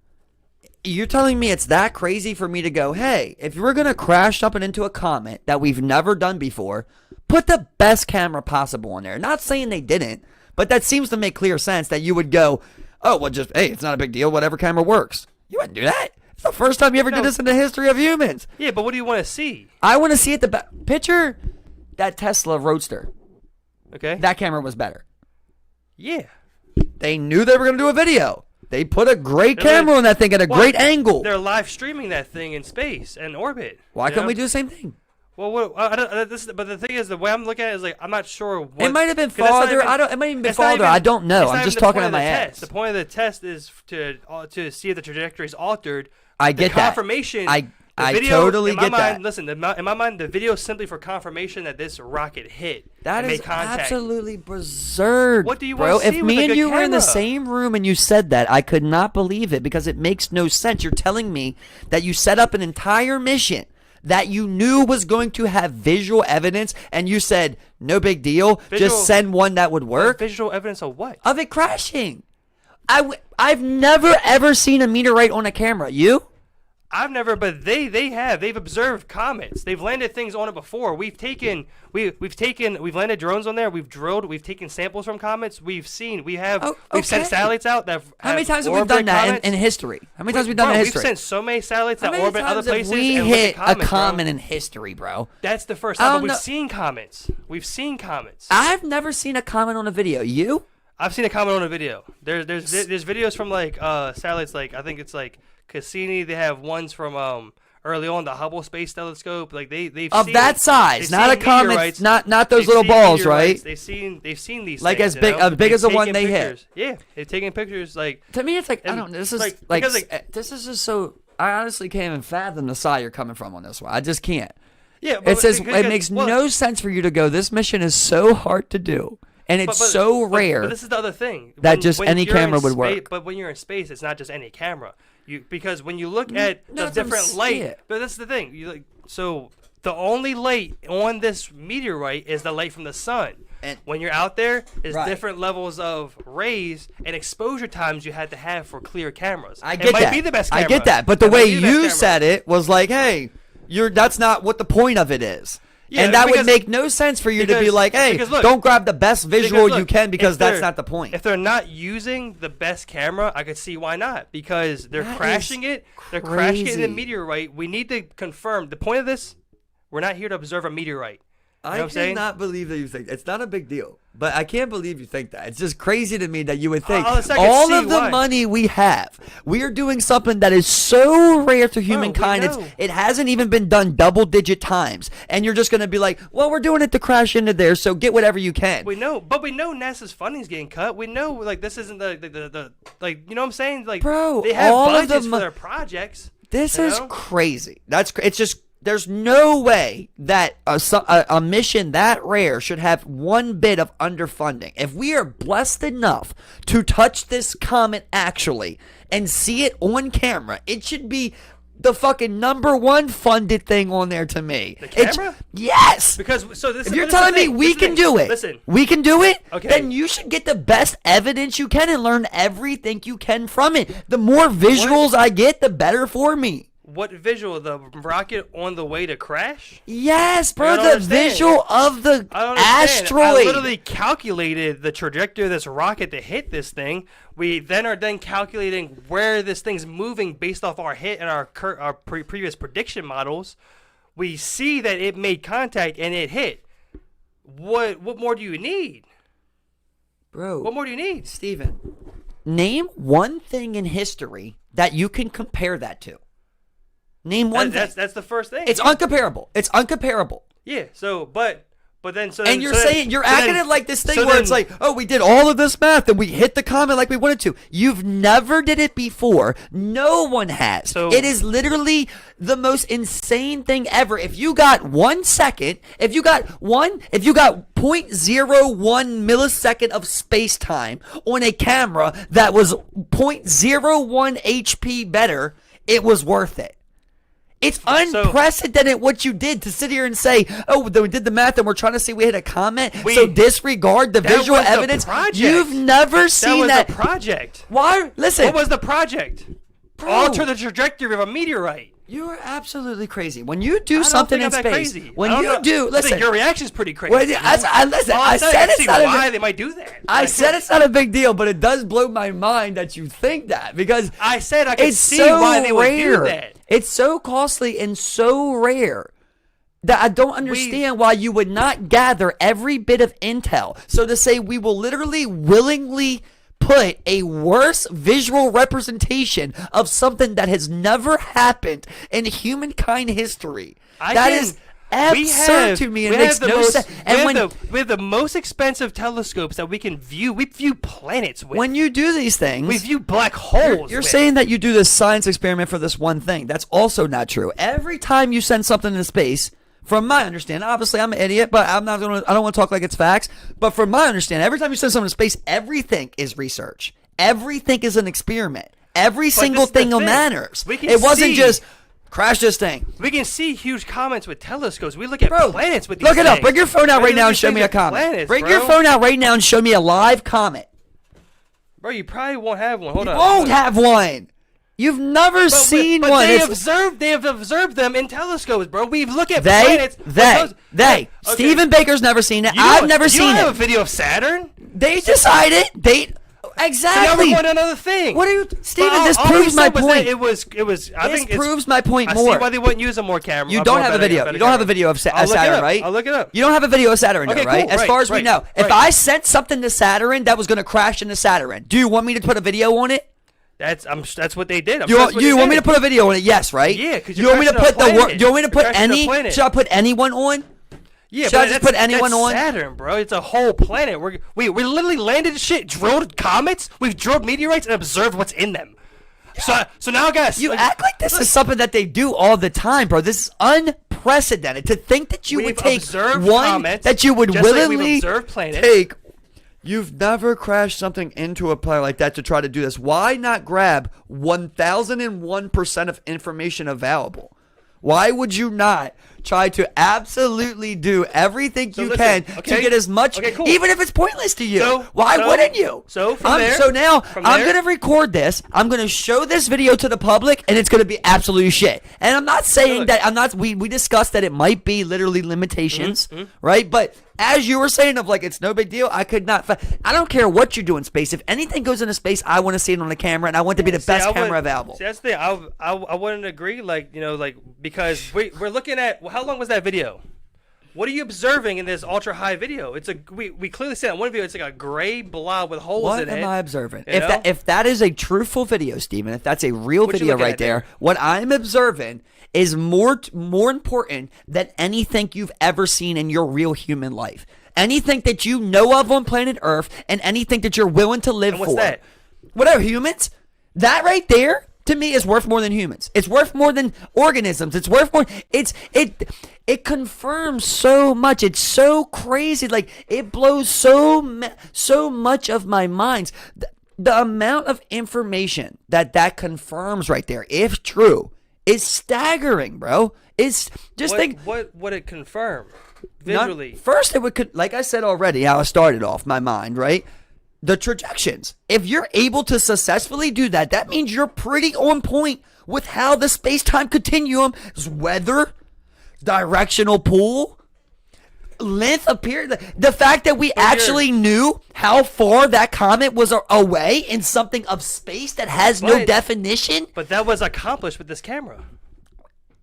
you're telling me it's that crazy for me to go, hey, if we're going to crash something into a comet that we've never done before, put the best camera possible in there. Not saying they didn't, but that seems to make clear sense that you would go, oh, well, hey, it's not a big deal. Whatever camera works. You wouldn't do that. It's the first time you ever did this in the history of humans. Yeah, but what do you want to see? I want to see it. Picture that Tesla Roadster. Okay. That camera was better. Yeah. They knew they were going to do a video. They put a great camera on that thing at a great angle. They're live streaming that thing in space and orbit. Why couldn't we do the same thing? Well, but the thing is, the way I'm looking at it is I'm not sure what. It might have been farther. It might even been farther. I don't know. I'm just talking on my ass. The point of the test is to see if the trajectory is altered. I get that. Confirmation. I totally get that. Listen, in my mind, the video is simply for confirmation that this rocket hit. That is absolutely berserk. What do you want to see If me and you were in the same room and you said that, I could not believe it because it makes no sense. You're telling me that you set up an entire mission that you knew was going to have visual evidence, and you said, no big deal, just send one that would work? Visual evidence of what? Of it crashing. I've never, ever seen a meteorite on a camera. You? I've never, but they have. They've observed comets. They've landed things on it before. We've landed drones on there. We've drilled. We've taken samples from comets. We've seen. We've sent satellites out that. How many times have we done that in history? How many times have we done that in history? We've sent so many satellites that orbit other places. We and hit comets, a comet in history, bro. That's the first time. But we've seen comets. We've seen comets. I've never seen a comet on a video. You? I've seen a comet on a video. There's videos from like satellites, like I think it's like Cassini. They have ones from early on the Hubble Space Telescope. Like they've of seen, that size, not a comet, not those little balls, right? They've seen these like things, as big as the one they hit. Yeah, they've taken pictures. Like to me, it's like I don't. This is this is just so. I honestly can't even fathom the side you're coming from on this one. I just can't. Yeah, but it makes no sense for you to go. This mission is so hard to do. And it's so rare. But this is the other thing. That just any camera would work. But when you're in space, it's not just any camera. Because when you look at the different light, but that's the thing. So the only light on this meteorite is the light from the sun. And when you're out there, there's different levels of rays and exposure times you had to have for clear cameras. I get that. It might be the best camera. I get that. But the way you said it was like, hey, that's not what the point of it is. Yeah, and that would make no sense for you to be like, hey, look, don't grab the best visual you can because that's not the point. If they're not using the best camera, I could see why not. Because they're crashing it. They're crashing it in a meteorite. We need to confirm. The point of this, we're not here to observe a meteorite. You know I cannot believe that you think it's not a big deal, but I can't believe you think that. It's just crazy to me that you would think all of the money we have, we are doing something that is so rare to humankind. It hasn't even been done double-digit times, and you're just going to be like, well, we're doing it to crash into there, so get whatever you can. We know NASA's funding's getting cut. We know like this isn't the like you know what I'm saying? Like, bro, they have budgets for their projects. This is crazy. It's just. There's no way that a mission that rare should have one bit of underfunding. If we are blessed enough to touch this comet actually and see it on camera, it should be the fucking #1 funded thing on there to me. The camera? Yes. Because if you're telling me we can do it, we can do it, okay, then you should get the best evidence you can and learn everything you can from it. The more visuals I get, the better for me. What visual? The rocket on the way to crash? Yes, bro. The visual of the asteroid. I literally calculated the trajectory of this rocket to hit this thing. We then are calculating where this thing's moving based off our hit and our previous prediction models. We see that it made contact and it hit. What more do you need? Bro. What more do you need? Steven, name one thing in history that you can compare that to. Name one thing. That's the first thing. It's uncomparable. It's uncomparable. Yeah. So, but then and you're acting it like this thing where it's like, oh, we did all of this math and we hit the comet like we wanted to. You've never did it before. No one has. So, it is literally the most insane thing ever. If you got 1 second, if you got 0.01 millisecond of space time on a camera that was 0.01 HP better, it was worth it. It's unprecedented what you did to sit here and say, oh, we did the math and we're trying to see we hit a comet, so disregard the visual evidence. You've never seen that. That was the project. Why? Listen. What was the project? Bro, alter the trajectory of a meteorite. You are absolutely crazy. When you do something in space, listen, your reaction's pretty crazy. Listen, I said it's not why they might do that. I said it's not a big deal, but it does blow my mind that you think that because I said I could see why they would do that. It's so costly and so rare that I don't understand why you would not gather every bit of intel. So to say we will literally willingly put a worse visual representation of something that has never happened in humankind history. That is absurd to me. It makes no sense. We have the most expensive telescopes that we can view. We view planets with. When you do these things, we view black holes. You're saying that you do this science experiment for this one thing. That's also not true. Every time you send something into space, from my understanding, obviously I'm an idiot, but I don't want to talk like it's facts. But from my understanding, every time you send something to space, everything is research. Everything is an experiment. Every single thing matters. It wasn't just crash this thing. We can see huge comets with telescopes. We look at planets with these things. Look it up. Bring your phone out right now and show me a comet. Bring your phone out right now and show me a live comet. Bro, you probably won't have one. Hold on. You won't have one. You've never seen but one. They have observed them in telescopes, bro. We look at planets. Okay. Stephen Baker's never seen it. I've never seen it. You don't have a video of Saturn? They decided. Exactly. So now we're going to another thing. What are you, Stephen? This proves my point. It was. I this think proves my point I more. see why they wouldn't use a more camera. You don't have a video. You don't have a video of Saturn, right? I'll look it up. You don't have a video of Saturn, Okay, right? cool. As far as we know, if I sent something to Saturn that was going to crash into Saturn, do you want me to put a video on it? That's what they did. You want me to put a video on it? Yes, right? Yeah, because you want me to put you want me to put any? Should I put anyone on? Yeah, should I just put anyone on? Saturn, bro. It's a whole planet. We literally landed shit, drilled comets. We've drilled meteorites and observed what's in them. So now, guys, you act like this is something that they do all the time, bro. This is unprecedented. To think that you would take one that you would willingly take. You've never crashed something into a planet like that to try to do this. Why not grab 1001% of information available? Why would you not try to absolutely do everything you can to get as much, even if it's pointless to you? Why wouldn't you? So now I'm going to record this. I'm going to show this video to the public, and it's going to be absolute shit. And I'm not saying that we discussed that it might be literally limitations, right? But as you were saying of like, it's no big deal. I could not. I don't care what you do in space. If anything goes into space, I want to see it on the camera, and I want it to be the best camera available. See, that's the thing. I wouldn't agree. Because we're looking at how long was that video? What are you observing in this ultra high video? We clearly see that one video. It's like a gray blob with holes in it. What am I observing? If that is a truthful video, Steven, if that's a real video right there, what I'm observing is more important than anything you've ever seen in your real human life. Anything that you know of on planet Earth, and anything that you're willing to live for. What's that? Whatever, humans. That right there, to me, is worth more than humans. It's worth more than organisms. It's worth more. It confirms so much. It's so crazy. Like, it blows so much of my mind. The amount of information that confirms right there, if true, is staggering, bro. It's just what would it confirm visually? First, it would, like I said already, how I started off my mind, right? The trajections. If you're able to successfully do that, that means you're pretty on point with how the space-time continuum is weather, directional pull, length of period. The fact that we actually knew how far that comet was away in something of space that has no definition. But that was accomplished with this camera.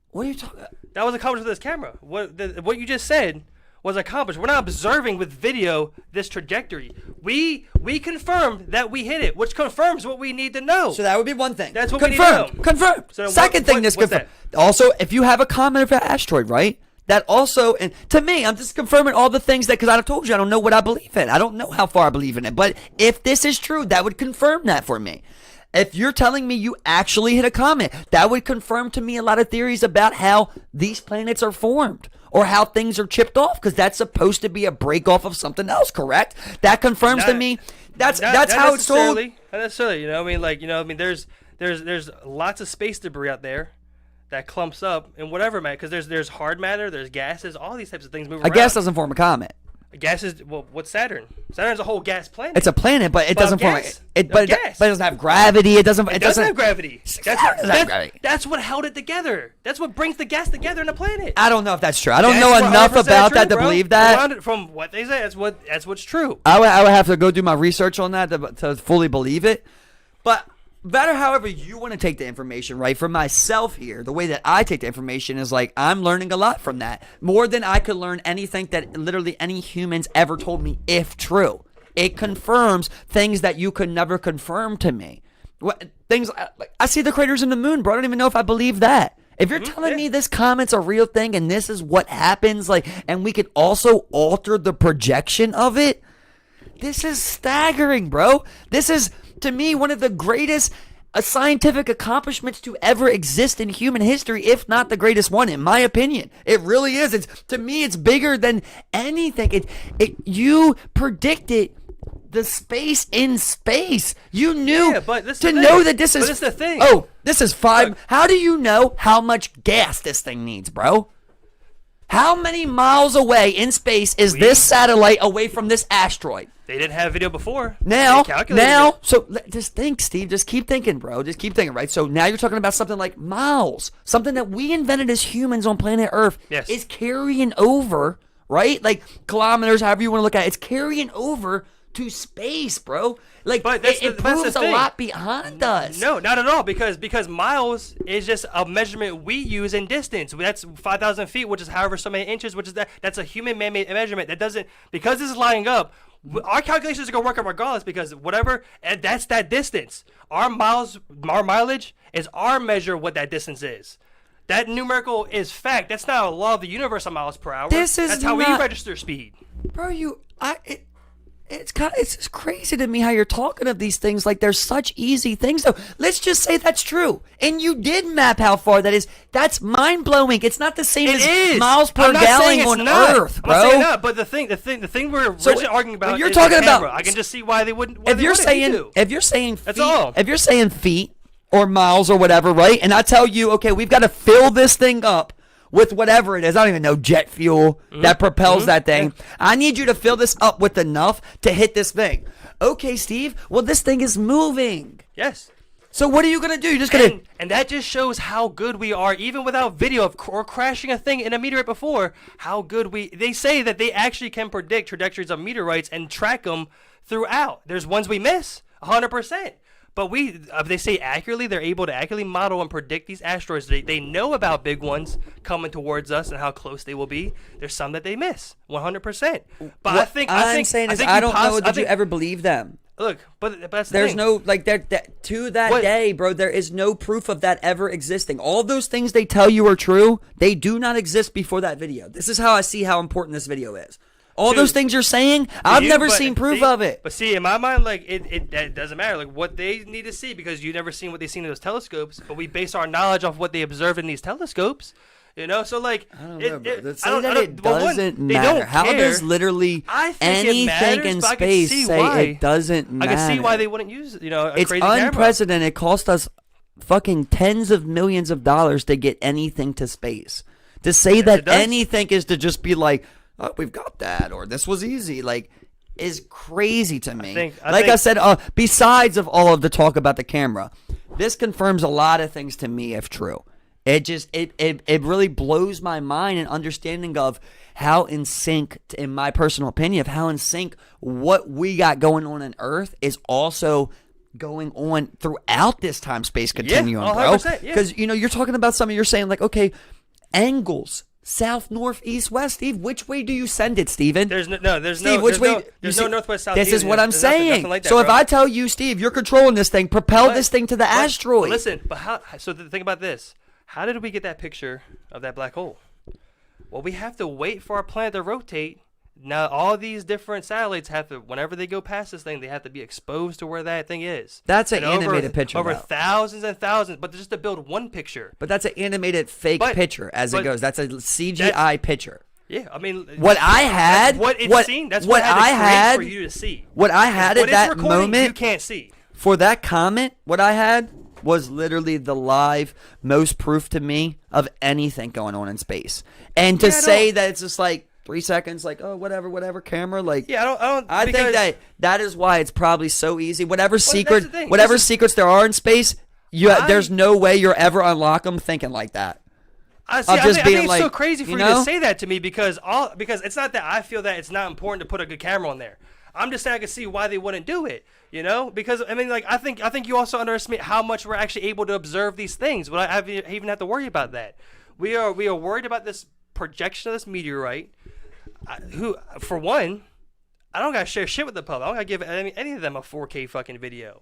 What are you talking about? That was accomplished with this camera. What you just said was accomplished. We're not observing with video this trajectory. We confirmed that we hit it, which confirms what we need to know. So that would be one thing. That's what we need to know. Confirmed. So second thing that's confirmed. Also, if you have a comet of an asteroid, right? That also, and to me, I'm just confirming all the things because I've told you I don't know what I believe in. I don't know how far I believe in it. But if this is true, that would confirm that for me. If you're telling me you actually hit a comet, that would confirm to me a lot of theories about how these planets are formed or how things are chipped off, because that's supposed to be a break off of something else, correct? That confirms to me that's how it's told. Not necessarily, there's lots of space debris out there that clumps up and whatever, man, because there's hard matter, there's gases, all these types of things move around. A gas doesn't form a comet. Gas is, well, what's Saturn? Saturn's a whole gas planet. It's a planet, but it doesn't form it. But it doesn't have gravity. It doesn't have gravity. That's what held it together. That's what brings the gas together in a planet. I don't know if that's true. I don't know enough about that to believe that. From what they say, that's what's true. I would have to go do my research on that to fully believe it. But better, however you want to take the information, right? For myself here, the way that I take the information is like I'm learning a lot from that. More than I could learn anything that literally any humans ever told me, if true. It confirms things that you could never confirm to me. Things like I see the craters in the moon, bro. I don't even know if I believe that. If you're telling me this comet's a real thing and this is what happens, like, and we could also alter the projection of it, this is staggering, bro. This is, to me, one of the greatest scientific accomplishments to ever exist in human history, if not the greatest one, in my opinion. It really is. To me, it's bigger than anything. You predicted the space in space. You knew know that this is. But this is the thing. Oh, this is 5. Look, how do you know how much gas this thing needs, bro? How many miles away in space is this satellite away from this asteroid? They didn't have video before. Now, it. so just think, Steve. Just keep thinking, bro. Just keep thinking, right? So now you're talking about something like miles, something that we invented as humans on planet Earth is carrying over, right? Like kilometers, however you want to look at it. It's carrying over to space, bro. Like, but it proves a lot behind us. No, not at all, because miles is just a measurement we use in distance. That's 5,000 feet, which is however so many inches, which is that's a human man-made measurement. That doesn't, because this is lining up, our calculations are going to work out regardless, because whatever, and that's that distance. Our mileage is our measure of what that distance is. That numerical is fact. That's not a law of the universe on miles per hour. That's how we register speed. Bro, it's just crazy to me how you're talking of these things like they're such easy things, though. Let's just say that's true, and you did map how far that is. That's mind blowing. It's not the same as miles per gallon on Earth, bro. I'm not saying that, but the thing we're originally arguing about you're is talking the camera. about. I can just see why they wouldn't. If you're saying that's all. If you're saying feet or miles or whatever, right? And I tell you, okay, we've got to fill this thing up with whatever it is. I don't even know, jet fuel that propels that thing. Yeah. I need you to fill this up with enough to hit this thing. Okay, Steve. Well, this thing is moving. Yes. So what are you going to do? You're just going to... And that just shows how good we are, even without video or crashing a thing in a meteorite before, how good they say that they actually can predict trajectories of meteorites and track them throughout. There's ones we miss, 100%. But they say accurately, they're able to accurately model and predict these asteroids. They know about big ones coming towards us and how close they will be. There's some that they miss, 100%. But what I don't know. Did you ever believe them? Look, but that's the there's thing. No like to that day, bro. There is no proof of that ever existing. All those things they tell you are true. They do not exist before that video. This is how I see how important this video is. All those things you're saying, I've never seen proof of it. But see, in my mind, like it doesn't matter. Like what they need to see, because you've never seen what they've seen in those telescopes. But we base our knowledge off what they observed in these telescopes. You know, so like I don't know, bro. It doesn't matter. How does literally anything in space say it doesn't matter? I can see why they wouldn't use a it's crazy unprecedented. camera. It cost us fucking tens of millions of dollars to get anything to space. To say that anything is to just be like, oh, we've got that, or this was easy, like, is crazy to me. I said, besides of all of the talk about the camera, this confirms a lot of things to me if true. It just, it really blows my mind in understanding of how in sync, in my personal opinion, of how in sync what we got going on Earth is also going on throughout this time-space continuum, bro. Because, you're talking about something, you're saying, like, okay, angles. South, north, east, west, Steve. Which way do you send it, Steven? There's no northwest, south. This is what I'm saying. Nothing like that, so bro. if I tell you, Steve, you're controlling this thing, propel this thing to the asteroid. Listen, but how? So think about this. How did we get that picture of that black hole? Well, we have to wait for our planet to rotate. Now, all these different satellites have to, whenever they go past this thing, they have to be exposed to where that thing is. That's an animated picture, over thousands and thousands, but just to build one picture. But that's an animated fake picture as it goes. That's a CGI picture. Yeah, I mean, what I had, that's what I had for you to see. What I had at that moment, you can't see. For that comment, what I had was literally the live most proof to me of anything going on in space. And to say that it's just like 3 seconds, like, oh, whatever, camera, like, I think that is why it's probably so easy. Whatever secrets there are in space, there's no way you're ever unlock them thinking like that. I think it's so crazy for you to say that to me, because it's not that I feel that it's not important to put a good camera on there. I'm just saying I can see why they wouldn't do it, because I mean, like, I think you also underestimate how much we're actually able to observe these things. But I even have to worry about that. We are worried about this projection of this meteorite. Who, for one, I don't gotta share shit with the public. I don't gotta give any of them a 4K fucking video.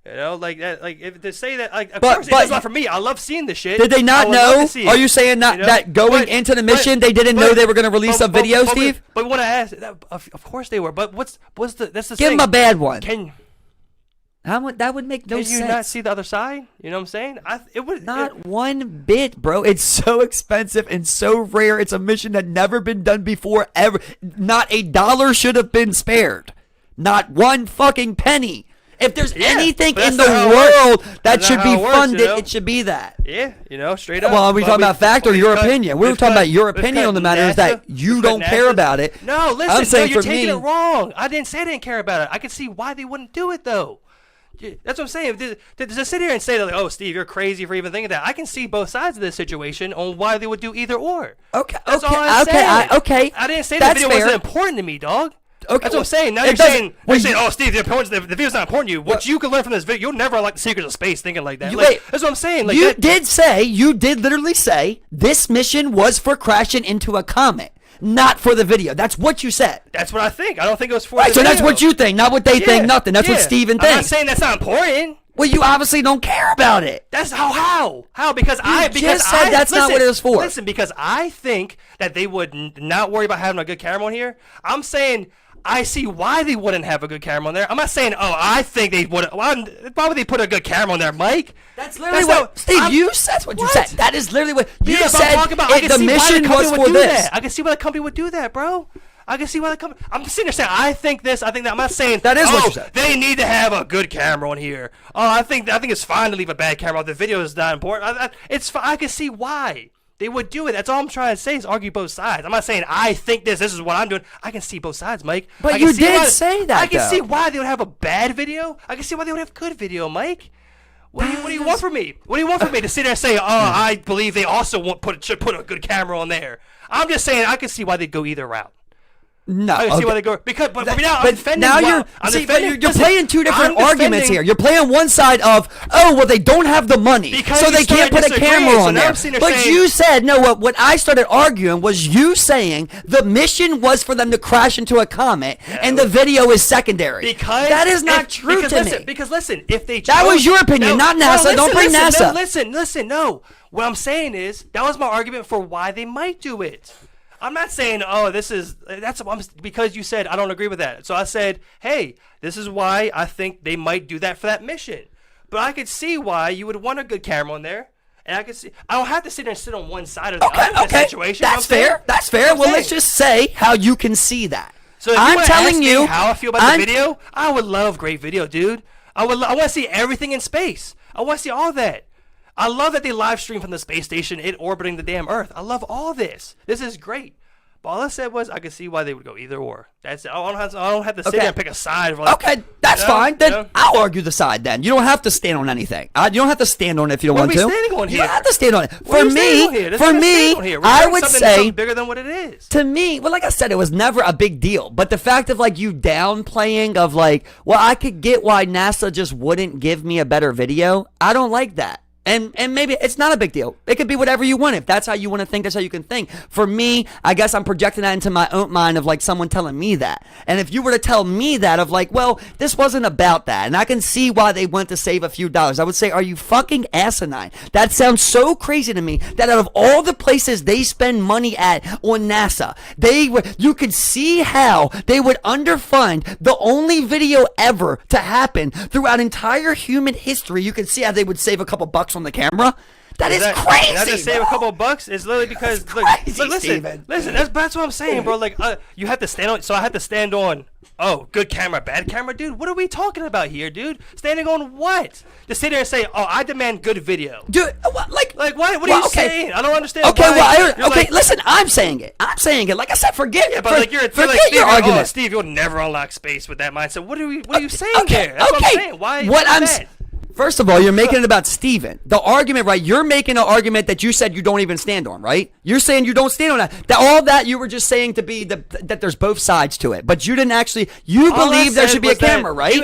Like that. Like, if to say that, like, of course, it's not for me. I love seeing the shit. Did they not know? Are you saying that going into the mission, they didn't know they were gonna release a video, Steve? But when I asked, of course they were. But that's the Give thing. Give them a bad one. That would make no sense. Can you not see the other side? You know what I'm saying? It would not one bit, bro. It's so expensive and so rare. It's a mission that never been done before ever. Not $1 should have been spared. Not one fucking penny. If there's Yeah, anything but in that's the not how it world works. that That's should not be how it works, funded, you know? it should be that. Yeah, straight up. Well, are we But talking about fact or your because- opinion? We were talking about your opinion on the matter is that you don't care about it. No, listen, I'm saying you're for taking me, it wrong. I didn't say I didn't care about it. I can see why they wouldn't do it, though. That's what I'm saying. To sit here and say that, like, oh, Steve, you're crazy for even thinking that. I can see both sides of this situation on why they would do either or. Okay, That's okay, all I'm okay, saying. okay. I didn't say That's the video fair. wasn't important to me, dog. Okay, That's what I'm saying. Now it you're doesn't- saying, well, oh, Steve, the video's not important to you. What you can learn from this video, you'll never unlock the secrets of space thinking like that. Like, Wait, that's what I'm saying. Like, you that, did literally say this mission was for crashing into a comet, not for the video. That's what you said. that's what I think. I don't think it was for Right, the so that's video. what you think, not what they think, Yeah, nothing. That's what yeah. Steven I'm not thinks. saying that's not important. Well, you obviously don't care about it. That's how? Because just said that's not what it was for. Listen, because I think that they would not worry about having a good camera on here. I'm saying I see why they wouldn't have a good camera on there. I'm not saying, oh, I think they would. Why would they put a good camera on there, Mike? That's literally what Steve. You said what you said. That is literally what you Yeah, but said. I'm talking about, I can the see why mission the company was would for do this. that. I can see why the company would do that, bro. I can see why the company. I'm sitting there saying, I think this, I think that. I'm not saying That is oh, what you said. they need to have a good camera on here. Oh, I think it's fine to leave a bad camera. The video is not important. It's fine. I can see why they would do it. That's all I'm trying to say is argue both sides. I'm not saying I think this is what I'm doing. I can see both sides, Mike. But I can you see did why- say that, I can though. see why they would have a bad video. I can see why they would have good video, Mike. What do you want from me? What do you want from me to sit there and say, oh, I believe they also should put a good camera on there? I'm just saying I can see why they go either route. No, I can see why they go but now I'm defending. now you're you're playing two different arguments here. You're playing one side of, oh, well, they don't have the money, Because so you they can't started put a disagreeing, camera so on now there. I'm sitting there But saying- you said no. What I started arguing was you saying the mission was for them to crash into a comet, and the video is secondary. Because that is not true to listen, me. Because listen, if they That was your opinion, not NASA. Don't bring NASA. Listen. No, what I'm saying is that was my argument for why they might do it. I'm not saying, oh, because you said I don't agree with that. So I said, hey, this is why I think they might do that for that mission. But I could see why you would want a good camera on there. And I could see, I don't have to sit there and sit on one side of the other in this situation. That's fair. That's fair. Well, let's just say how you can see that. So if I'm you telling ask you me how I feel about the video, I would love great video, dude. I want to see everything in space. I want to see all that. I love that they live stream from the space station, it orbiting the damn Earth. I love all this. This is great. But all I said was I could see why they would go either or. That's it. I don't have to sit there and pick a side. Okay, that's fine. Then I'll argue the side. Then you don't have to stand on anything. You don't have to stand on it if you don't want to. What are we standing on here? You don't have to stand on it. What are we standing on here? I would say something bigger than what it is. To me, well, like I said, it was never a big deal. But the fact of like you downplaying of like, well, I could get why NASA just wouldn't give me a better video. I don't like that. And maybe it's not a big deal. It could be whatever you want. If that's how you want to think, that's how you can think. For me, I guess I'm projecting that into my own mind of like someone telling me that. And if you were to tell me that of like, well, this wasn't about that, and I can see why they went to save a few dollars, I would say, are you fucking asinine? That sounds so crazy to me that out of all the places they spend money at on NASA, you could see how they would underfund the only video ever to happen throughout entire human history. You could see how they would save a couple bucks on the camera. That is crazy. Can I just save a couple of bucks? It's literally because look, listen. That's what I'm saying, bro. Like, you have to stand on. So I had to stand on. Oh, good camera, bad camera, dude. What are we talking about here, dude? Standing on what? To sit there and say, oh, I demand good video, dude. Like what? What are you saying? I don't understand. Okay, well, listen. I'm saying it. Like I said, forget it. But like forget your argument. Oh, Steve, you'll never unlock space with that mindset. What are you saying there? That's what I'm saying. Why? First of all, you're making it about Steven. The argument, right? You're making an argument that you said you don't even stand on, right? You're saying you don't stand on that. All that you were just saying to be that there's both sides to it, but you didn't actually. You believe there should be a camera, right?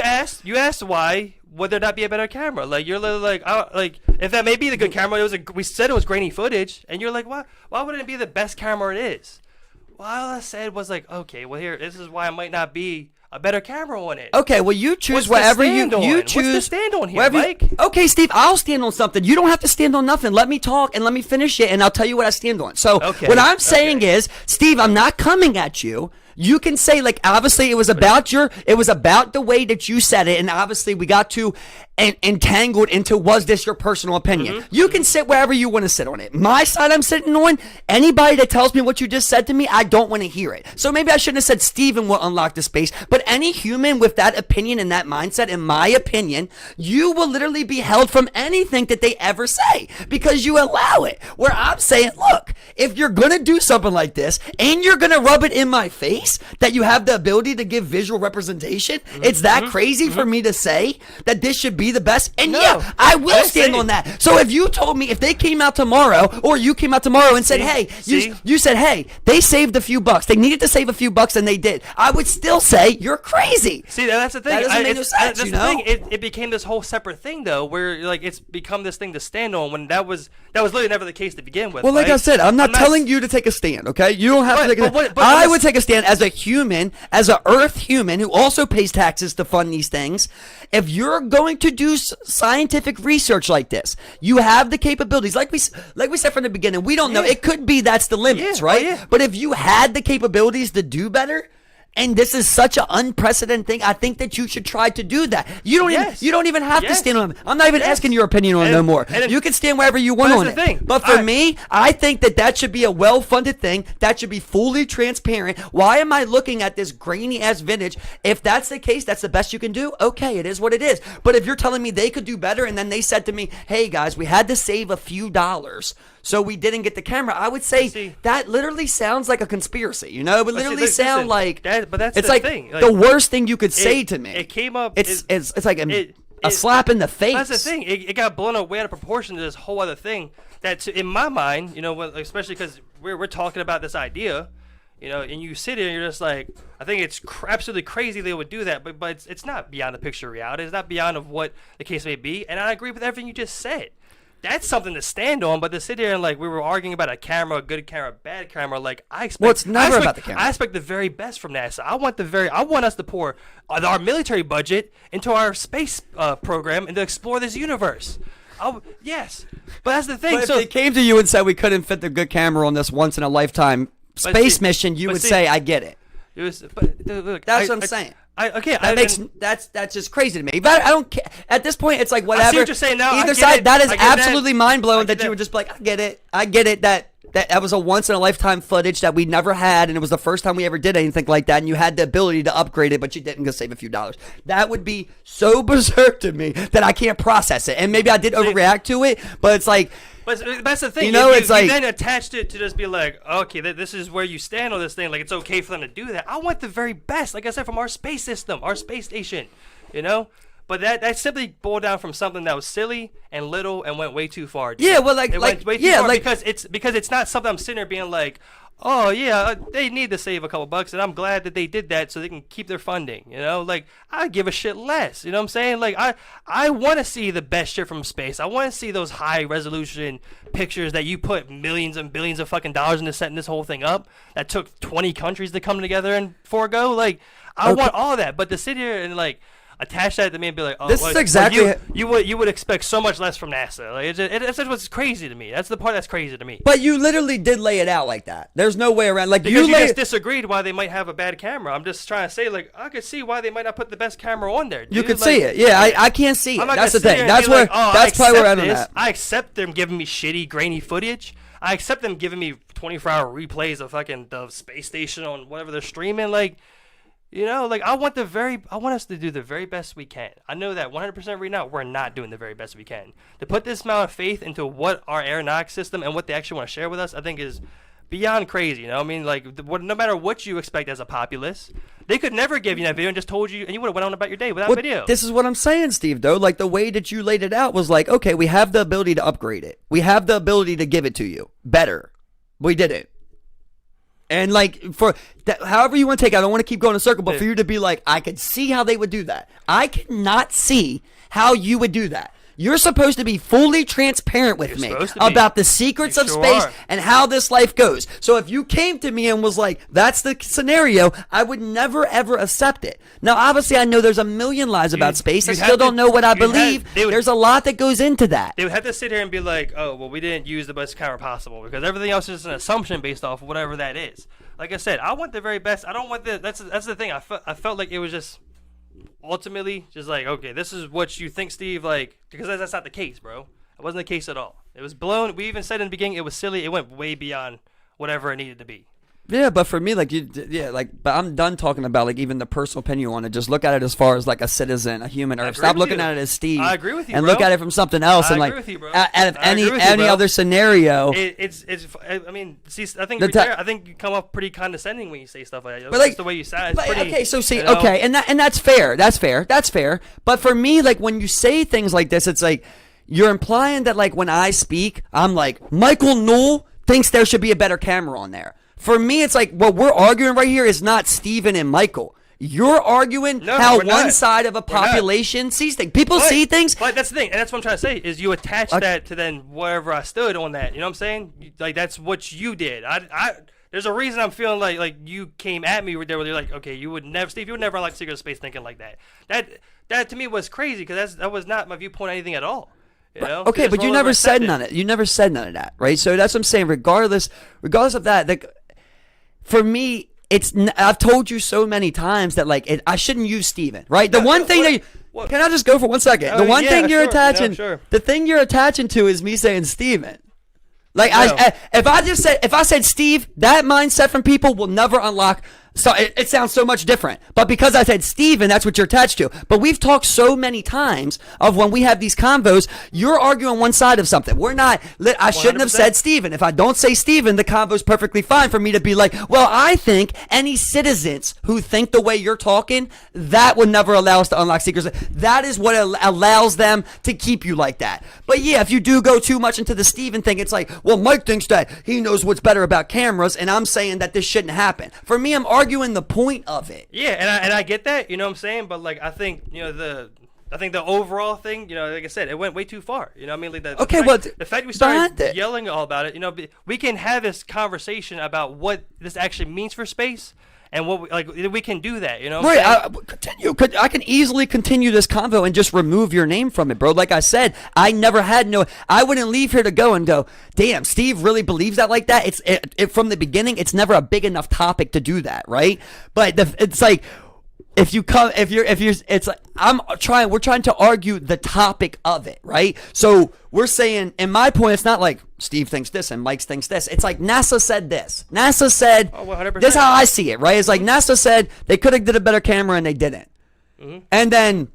You asked why would there not be a better camera? Like you're literally like if that may be the good camera, we said it was grainy footage, and you're like, why wouldn't it be the best camera it is? Well, all I said was like, okay, well here, this is why it might not be a better camera on it. Okay, well you choose whatever you choose. What's the stand on here, Mike? Okay, Steve, I'll stand on something. You don't have to stand on nothing. Let me talk and let me finish it, and I'll tell you what I stand on. So what I'm saying is, Steve, I'm not coming at you You can say, like, obviously it was about the way that you said it, and obviously we got too entangled into, was this your personal opinion? You can sit wherever you want to sit on it. My side I'm sitting on, anybody that tells me what you just said to me, I don't want to hear it. So maybe I shouldn't have said Steven will unlock the space, but any human with that opinion and that mindset, in my opinion, you will literally be held from anything that they ever say because you allow it. Where I'm saying, look, if you're going to do something like this and you're going to rub it in my face that you have the ability to give visual representation, it's that crazy for me to say that this should be the best. And yeah, I will stand on that. So if you told me, if they came out tomorrow, or you came out tomorrow and said, hey, you said, hey, they saved a few bucks, they needed to save a few bucks and they did, I would still say you're crazy. See, that's the thing. That doesn't make no sense, that's the thing. It became this whole separate thing though, where like it's become this thing to stand on when that was literally never the case to begin with. Well, like I said, I'm not telling you to take a stand, okay? You don't have to take a stand. I would take a stand as a human, as a earth human who also pays taxes to fund these things. If you're going to do scientific research like this, you have the capabilities. Like we said from the beginning, we don't know. It could be that's the limits, right? But if you had the capabilities to do better, and this is such an unprecedented thing, I think that you should try to do that. You don't even have to stand on it. I'm not even asking your opinion on it no more. You can stand wherever you want on it. But for me, I think that should be a well-funded thing. That should be fully transparent. Why am I looking at this grainy-ass vintage? If that's the case, that's the best you can do. Okay, it is what it is. But if you're telling me they could do better, and then they said to me, hey, guys, we had to save a few dollars, so we didn't get the camera, I would say that literally sounds like a conspiracy. You know, it would literally sound like but that's it's the like thing. the worst thing you could say to me. It came up. It's like a slap in the face. That's the thing. It got blown up way out of proportion to this whole other thing. That in my mind, you know, especially because we're talking about this idea, you know, and you sit here and you're just like, I think it's absolutely crazy they would do that, but it's not beyond the picture of reality. It's not beyond of what the case may be, and I agree with everything you just said. That's something to stand on, but to sit here and like we were arguing about a camera, a good camera, bad camera, like I expect. Well, it's never about the camera. I expect the very best from NASA. I want us to pour our military budget into our space program and to explore this universe. Yes, but that's the thing. But if they came to you and said we couldn't fit the good camera on this once in a lifetime space mission, you would say, "I get it." Look, that's what I'm saying. That's just crazy to me. But I don't care. At this point, it's like whatever. I see what you're saying now. Either side, that is absolutely mind blowing that you would just be like, I get it. That was a once in a lifetime footage that we never had, and it was the first time we ever did anything like that. And you had the ability to upgrade it, but you didn't, go save a few dollars. That would be so berserk to me that I can't process it. And maybe I did overreact to it, but it's like. But that's the thing. You know, it's like you then attached it to just be like, okay, this is where you stand on this thing. Like it's okay for them to do that. I want the very best, like I said, from our space system, our space station. You know. But that simply boiled down from something that was silly and little and went way too far. Yeah, well, went way too far because it's not something I'm sitting there being like, oh yeah, they need to save a couple bucks, and I'm glad that they did that so they can keep their funding. You know, like I give a shit less. You know what I'm saying? Like I want to see the best shit from space. I want to see those high resolution pictures that you put millions and billions of fucking dollars into setting this whole thing up. That took 20 countries to come together and forego. Like I want all that, but to sit here and like. Attach that to me and be like, oh, this is exactly you would expect so much less from NASA. Like that's what's crazy to me. That's the part that's crazy to me. But you literally did lay it out like that. There's no way around. Like because you just disagreed why they might have a bad camera. I'm just trying to say like I could see why they might not put the best camera on there. Dude. You could see it. Yeah, I can't see it. That's the thing. That's where. That's probably where I'm at. I accept them giving me shitty, grainy footage. I accept them giving me 24-hour replays of fucking the space station on whatever they're streaming. Like. You know, like I want us to do the very best we can. I know that 100% right now we're not doing the very best we can. To put this amount of faith into what our aeronautics system and what they actually want to share with us, I think is beyond crazy. You know, I mean, like no matter what you expect as a populace, they could never give you that video and just told you, and you would have went on about your day without video. This is what I'm saying, Steve. Though, like the way that you laid it out was like, okay, we have the ability to upgrade it. We have the ability to give it to you better. We didn't. And like for that, however you want to take it, I don't want to keep going in a circle, but for you to be like, I could see how they would do that. I cannot see how you would do that. You're supposed to be fully transparent with me about the secrets of space and how this life goes. So if you came to me and was like, that's the scenario, I would never, ever accept it. Now, obviously, I know there's a million lies about space. I still don't know what I believe. There's a lot that goes into that. They would have to sit here and be like, oh, well, we didn't use the best camera possible because everything else is an assumption based off of whatever that is. like I said, I want the very best. I don't want the. That's the thing. I felt like it was just ultimately just like, okay, this is what you think, Steve. Like, because that's not the case, bro. It wasn't the case at all. It was blown. We even said in the beginning it was silly. It went way beyond whatever it needed to be. Yeah, but for me, like but I'm done talking about like even the personal opinion on it. Just look at it as far as like a citizen, a human Earth. Stop looking at it as Steve. I agree with you, and bro. look at it from something else. I and agree like with you, bro. out of any bro. other scenario, it's. I mean, see, I think to be fair, I think you come off pretty condescending when you say stuff like that. But like, just the way you say it. It's pretty, okay, so see, you know? okay, and that's fair. That's fair. But for me, like when you say things like this, it's like you're implying that like when I speak, I'm like Michael Newell thinks there should be a better camera on there. For me, it's like what we're arguing right here is not Steven and Michael. You're arguing how one side of a population sees things. People see things. But that's the thing, and that's what I'm trying to say, is you attach that to then wherever I stood on that. You know what I'm saying? Like, that's what you did. There's a reason I'm feeling like you came at me where you're like, okay, Steve, you would never like Secret Space thinking like that. That to me was crazy, because that was not my viewpoint on anything at all. You know? Okay, but you never said none of it. You never said none of that, right? So that's what I'm saying. Regardless of that, like, for me, I've told you so many times that like I shouldn't use Steven, right? The one thing that can I just go for 1 second? The one thing you're attaching, the thing you're attaching to is me saying Steven. Like if I said Steve, that mindset from people will never unlock. So it sounds so much different. But because I said Steven, that's what you're attached to. But we've talked so many times of when we have these convos, you're arguing one side of something. We're not. I shouldn't have said Steven. If I don't say Steven, the convo's perfectly fine for me to be like, well, I think any citizens who think the way you're talking, that would never allow us to unlock secrets. That is what allows them to keep you like that. But yeah, if you do go too much into the Steven thing, it's like, well, Mike thinks that he knows what's better about cameras, and I'm saying that this shouldn't happen. For me, I'm arguing the point of it. Yeah, and I get that, you know what I'm saying? But like, I think, you know, the overall thing, you know, like I said, it went way too far. You know what I mean? Like the fact we started yelling all about it, you know, we can have this conversation about what this actually means for space. And what we can do that, you know? Right, I can easily continue this convo and just remove your name from it, bro. Like I said, I wouldn't leave here to go and go, damn, Steve really believes that like that. It's from the beginning, it's never a big enough topic to do that, right? But it's like, it's like we're trying to argue the topic of it, right? So we're saying, in my point, it's not like Steve thinks this and Mike thinks this. It's like NASA said this. NASA said, 100%. This is how I see it, right? It's like NASA said they could have did a better camera and they didn't. Mm-hmm. And then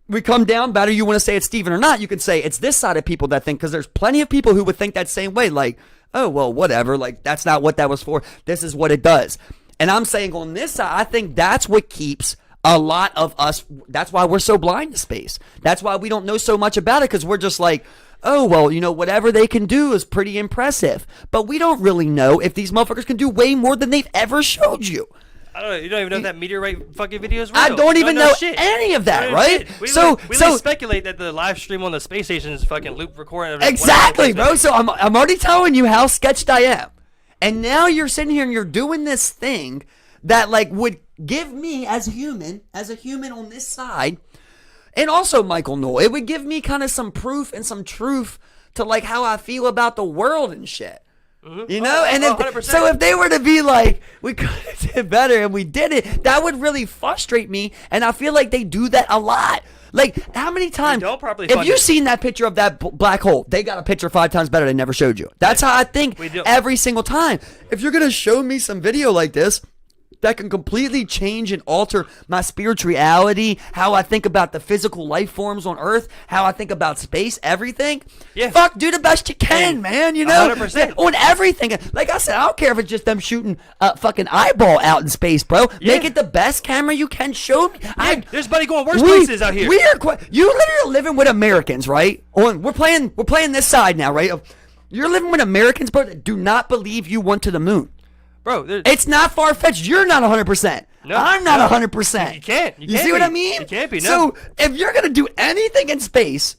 we come down, whether you want to say it's Steven or not, you can say it's this side of people that think, because there's plenty of people who would think that same way, like, oh, well, whatever, like, that's not what that was for. This is what it does. And I'm saying on this side, I think that's what keeps a lot of us, that's why we're so blind to space. That's why we don't know so much about it, because we're just like, oh, well, you know, whatever they can do is pretty impressive. But we don't really know if these motherfuckers can do way more than they've ever showed you. I don't know. You don't even know if that meteorite fucking video is real. I don't even know any of that, right? We speculate that the live stream on the space station is fucking loop recording. Exactly, bro. So I'm already telling you how sketched I am. And now you're sitting here and you're doing this thing that like would give me as a human on this side, and also Michael Newell, it would give me kind of some proof and some truth to like how I feel about the world and shit. Mm-hmm. You know, so if they were to be like, we could have did better and we did it, that would really frustrate me, and I feel like they do that a lot. Like, how many times, if you've seen that picture of that black hole, they got a picture 5 times better they never showed you. That's how I think every single time. If you're going to show me some video like this that can completely change and alter my spirituality, how I think about the physical life forms on Earth, how I think about space, everything. Yeah. Fuck, do the best you can, man. You know, 100%. On everything. Like I said, I don't care if it's just them shooting a fucking eyeball out in space, bro. Yeah. Make it the best camera you can show me. Yeah, there's buddy going worse places out here. You literally are living with Americans, right? We're playing this side now, right? You're living with Americans, bro, that do not believe you went to the moon. Bro, it's not far-fetched. You're not 100%. No, I'm not 100%. You can't. You see what I mean? You can't be, no. So, if you're going to do anything in space,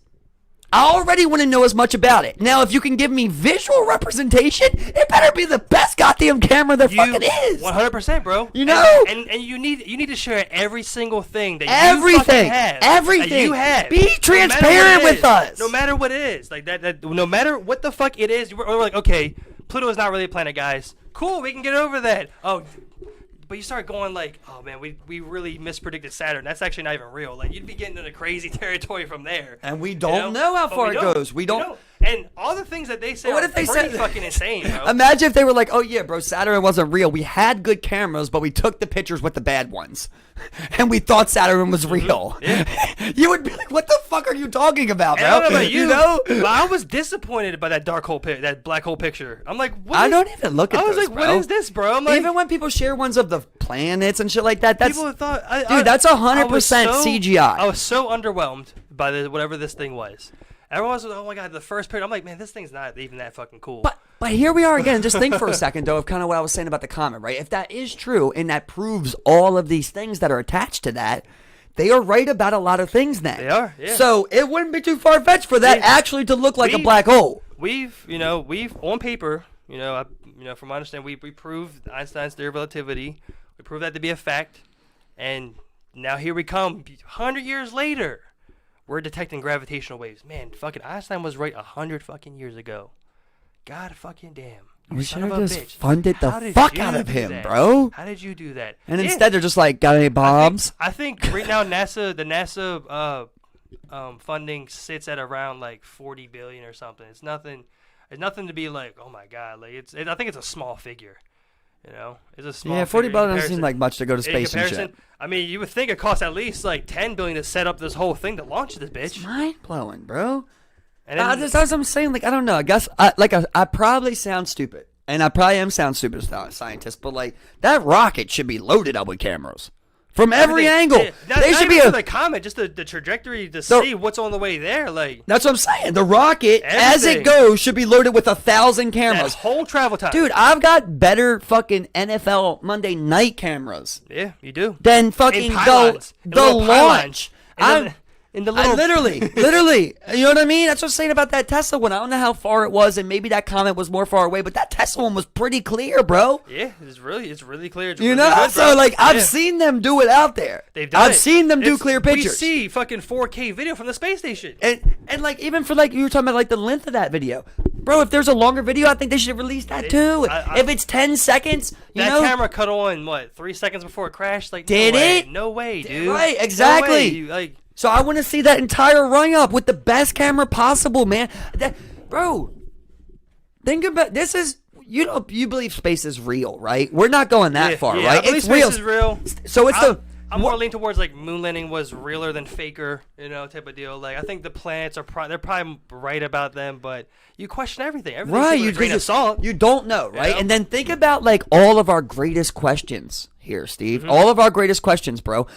I already want to know as much about it. Now, if you can give me visual representation, it better be the best goddamn camera there fucking is. 100%, bro. You know? And you need to share every single thing that you fucking have. Everything. That you have. Be transparent with us. No matter what it is. Like, that no matter what the fuck it is, we're like, okay, Pluto is not really a planet, guys. cool, we can get over that. Oh, but you start going like, oh man, we really mispredicted Saturn. That's actually not even real. Like you'd be getting into crazy territory from there. And we don't know how far it goes. We don't. And all the things that they say are pretty fucking insane, bro. Imagine if they were like, oh yeah, bro, Saturn wasn't real. We had good cameras, but we took the pictures with the bad ones. And we thought Saturn was real. Yeah. You would be like, what the fuck are you talking about, bro? I don't know about you, know? But I was disappointed by that that black hole picture. I'm like, I don't even look at I was those, like, bro. what is this, bro? I'm like, even when people share ones of the planets and shit like that, that's people thought, dude, that's 100% CGI. I was so underwhelmed by whatever this thing was. Everyone was, oh my god, the first picture. I'm like, man, this thing's not even that fucking cool. But here we are again. Just think for a second, though, of kind of what I was saying about the comet, right? If that is true, and that proves all of these things that are attached to that, they are right about a lot of things then. They are, yeah. So it wouldn't be too far-fetched for that actually to look like a black hole. We've on paper, from my understanding, we proved Einstein's theory of relativity. We proved that to be a fact, and now here we come, 100 years later. We're detecting gravitational waves. Man, fucking Einstein was right 100 fucking years ago. God fucking damn. We should Son of have a just bitch. funded How the did fuck you out of do him, that? bro. How did you do that? And instead they're just like, got any bombs? I think right now the NASA funding sits at around like 40 billion or something. It's nothing to be like, oh my god, like I think it's a small figure. It's a small. Yeah, 40 figure billion doesn't seem like much to go to space and shit. I mean, you would think it costs at least like 10 billion to set up this whole thing to launch this bitch. It's mind blowing, bro. And then, that's what I'm saying. Like, I don't know. I guess I probably sound stupid, and I probably am sound stupid as a scientist. But like, that rocket should be loaded up with cameras from every angle. Yeah, they should be the comet, just the trajectory to see what's on the way there. Like that's what I'm saying. The rocket, as it goes, should be loaded with 1,000 cameras. That whole travel time, dude. I've got better fucking NFL Monday night cameras. Yeah, you do. Than fucking the launch. In the little, literally, you know what I mean? That's what I'm saying about that Tesla one. I don't know how far it was, and maybe that comet was more far away, but that Tesla one was pretty clear, bro. Yeah, it's really clear. It's you really know, good, so like I've seen them do it out there. They've done I've seen them do clear pictures. We see fucking 4K video from the space station, and like even for like you were talking about like the length of that video, bro. If there's a longer video, I think they should release that too. If it's 10 seconds, that camera cut on 3 seconds before it crashed. Like did it? No way, dude. Right, exactly. No way. So I want to see that entire run up with the best camera possible, man. Bro, think about this is you believe space is real, right? We're not going that far, right? I believe space is real. So it's I'm more leaning towards like moon landing was realer than faker, type of deal. Like I think the planets are they're probably right about them, but you question everything. Right, you don't know, right? And then think about like all of our greatest questions here, Steve. Mm-hmm. All of our greatest questions, bro.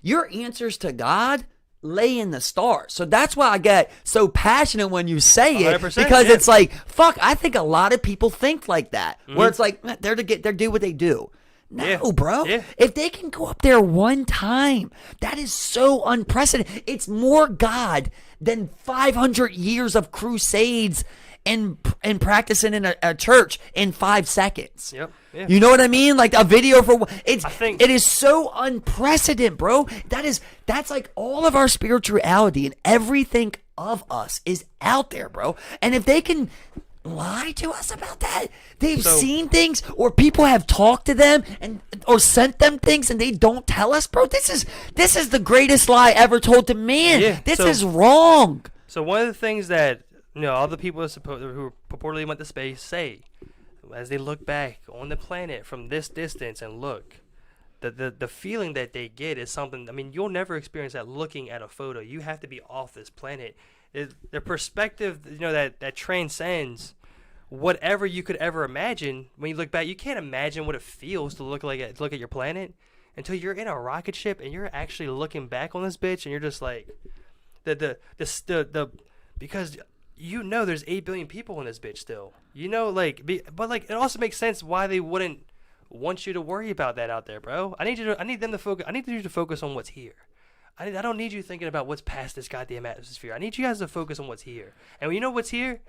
Your answers to God lay in the stars. So that's why I get so passionate when you say it, because it's like, fuck, I think a lot of people think like that, where it's like they're do what they do. No, bro. Yeah. If they can go up there one time, that is so unprecedented. It's more God than 500 years of crusades and practicing in a church in 5 seconds. Yep. Yeah. You know what I mean? Like a video for it is so unprecedented, bro. That's like all of our spirituality and everything of us is out there, bro. And if they can lie to us about that, they've seen things, or people have talked to them or sent them things, and they don't tell us, bro. This is the greatest lie ever told to man. Yeah, this is wrong. So one of the things that all the people who purportedly went to space say, as they look back on the planet from this distance and look, the feeling that they get is something. I mean, you'll never experience that looking at a photo. You have to be off this planet. Their perspective, that transcends whatever you could ever imagine. When you look back, you can't imagine what it feels to look at your planet until you're in a rocket ship and you're actually looking back on this bitch, and you're just like because there's 8 billion people in this bitch still. But it also makes sense why they wouldn't want you to worry about that out there, bro. I need you to focus on what's here. I don't need you thinking about what's past this goddamn atmosphere. I need you guys to focus on what's here. And you know what's here?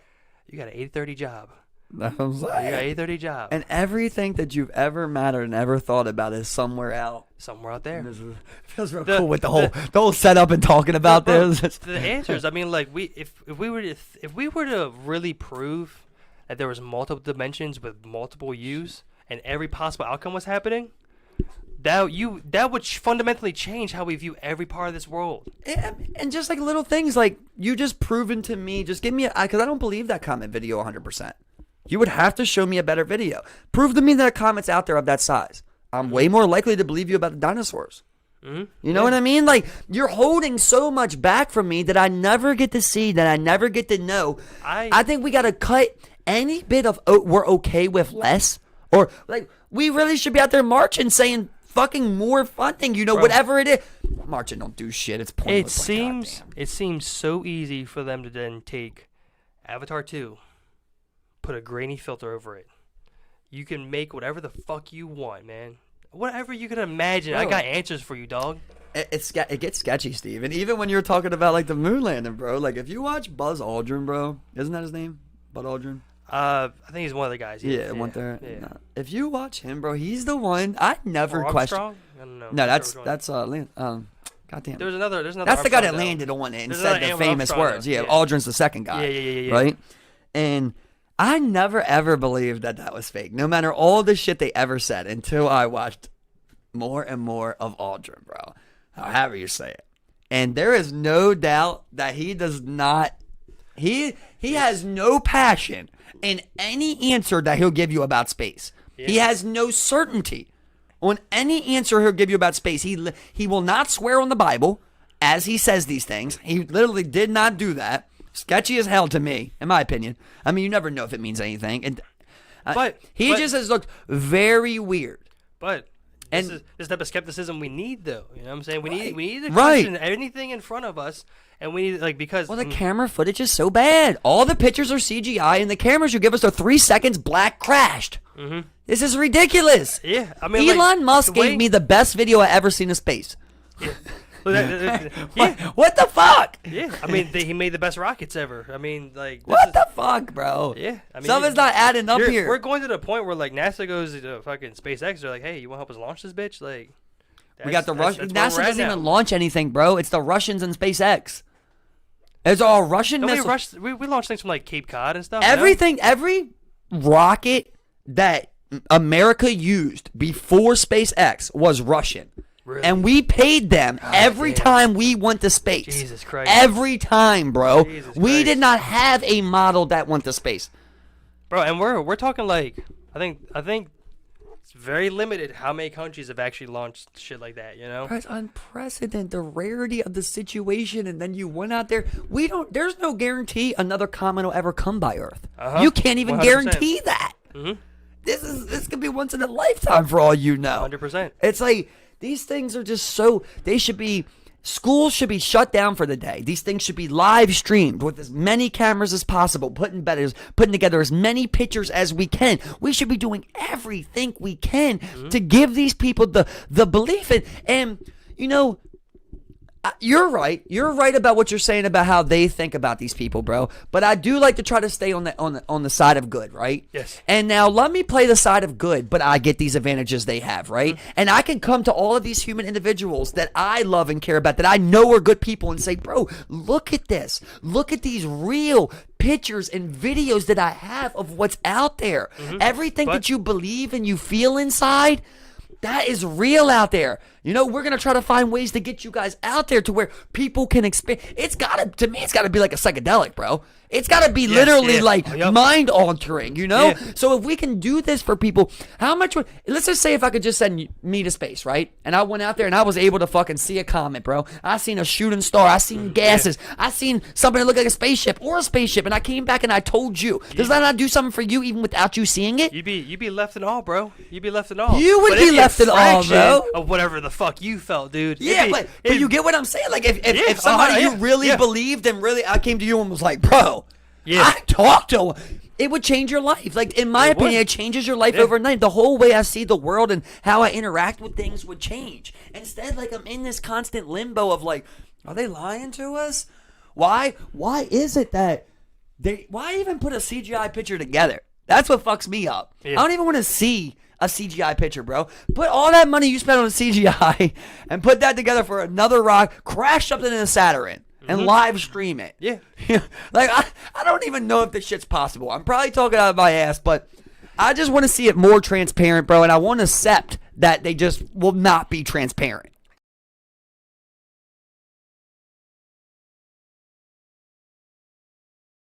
You got an 8:30 job. That's what I'm saying. You got an 8:30 job. And everything that you've ever mattered and ever thought about is somewere out there. It feels real cool with the whole setup and talking about this. The answers. I mean, like if we were to really prove that there was multiple dimensions with multiple yous, and every possible outcome was happening, that would fundamentally change how we view every part of this world. And just like little things, like you just proven to me, just give me because I don't believe that comment video 100%. You would have to show me a better video. Prove to me that a comment's out there of that size. I'm way more likely to believe you about the dinosaurs. Mm-hmm. You know what I mean? Like, you're holding so much back from me that I never get to see, that I never get to know. I think we got to cut any bit of we're okay with less. Or, like, we really should be out there marching saying fucking more funding, you know, bro, whatever it is. Marching don't do shit. It's pointless. It seems so easy for them to then take Avatar 2, put a grainy filter over it. You can make whatever the fuck you want, man. Whatever you can imagine, bro. I got answers for you, dog. It gets sketchy, Steve. And even when you're talking about like the moon landing, bro, like if you watch Buzz Aldrin, bro, isn't that his name? Bud Aldrin? I think he's one of the guys. Yeah, one there. Yeah. No. If you watch him, bro, he's the one. I never question. I don't know. No, that's goddamn. There's another. That's the guy that landed on it and said the famous words. Yeah, Aldrin's the second guy. Yeah. Right? And I never ever believed that was fake, no matter all the shit they ever said, until I watched more and more of Aldrin, bro. However you say it. And there is no doubt that he does not. He has no passion in any answer that he'll give you about space. Yeah. He has no certainty on any answer he'll give you about space. He will not swear on the Bible as he says these things. He literally did not do that. Sketchy as hell to me, in my opinion. I mean, you never know if it means anything. And but he just has looked very weird. But this type of skepticism we need, though. You know what I'm saying? We need to question anything in front of us, and we need because the camera footage is so bad. All the pictures are CGI, and the cameras you give us are 3 seconds black crashed. Mm-hmm. This is ridiculous. Yeah, I mean, Elon Musk gave me the best video I ever seen in space. Yeah. What the fuck? Yeah, I mean, he made the best rockets ever. I mean, like, what the fuck, bro? Yeah, I mean, something's not adding up here. We're going to the point where like NASA goes to fucking SpaceX. They're like, hey, you want to help us launch this bitch? Like, we got the Russians. NASA doesn't even launch anything, bro. It's the Russians and SpaceX. It's all Russian missiles. We launched things from like Cape Cod and stuff. Everything, every rocket that America used before SpaceX was Russian. Really? And we paid them every time we went to space. Jesus Christ. Every time, bro. We did not have a model that went to space. Bro, and we're talking like I think it's very limited how many countries have actually launched shit like that, you know? It's unprecedented, the rarity of the situation, and then you went out there. There's no guarantee another comet will ever come by Earth. You can't even 100%. Guarantee that. Mm-hmm. This could be once in a lifetime for all you know. 100%. It's like these things are just schools should be shut down for the day. These things should be live streamed with as many cameras as possible, putting together as many pictures as we can. We should be doing everything we can to give these people the belief in. And, you know, you're right. You're right about what you're saying about how they think about these people, bro. But I do like to try to stay on the side of good, right? Yes. And now let me play the side of good, but I get these advantages they have, right? Mm-hmm. And I can come to all of these human individuals that I love and care about, that I know are good people, and say, bro, look at this. Look at these real pictures and videos that I have of what's out there. Mm-hmm. Everything that you believe and you feel inside, that is real out there. You know, we're going to try to find ways to get you guys out there to where people can experience. It's got to be like a psychedelic, bro. It's got to be literally mind altering, you know? Yeah. So if we can do this for people, how much would, let's just say if I could just send me to space, right? And I went out there and I was able to fucking see a comet, bro. I seen a shooting star. I seen gases. Yeah. I seen something that looked like a spaceship or a spaceship. And I came back and I told you. Does that not do something for you even without you seeing it? You'd be left in awe, bro. You'd be left in awe. You would be left in awe, bro. Of whatever the fuck you felt, dude. Yeah, but you get what I'm saying? Like if somebody you really believed and really, I came to you and was like, bro, I talked to him. It would change your life. Like, in my opinion, it changes your life overnight. The whole way I see the world and how I interact with things would change. Instead, like, I'm in this constant limbo of, like, are they lying to us? Why is it that why even put a CGI picture together? That's what fucks me up. Yeah. I don't even want to see a CGI picture, bro. Put all that money you spent on CGI and put that together for another rock, crash something in a Saturn. And live stream it. Yeah. Like, I don't even know if this shit's possible. I'm probably talking out of my ass, but I just want to see it more transparent, bro, and I want to accept that they just will not be transparent.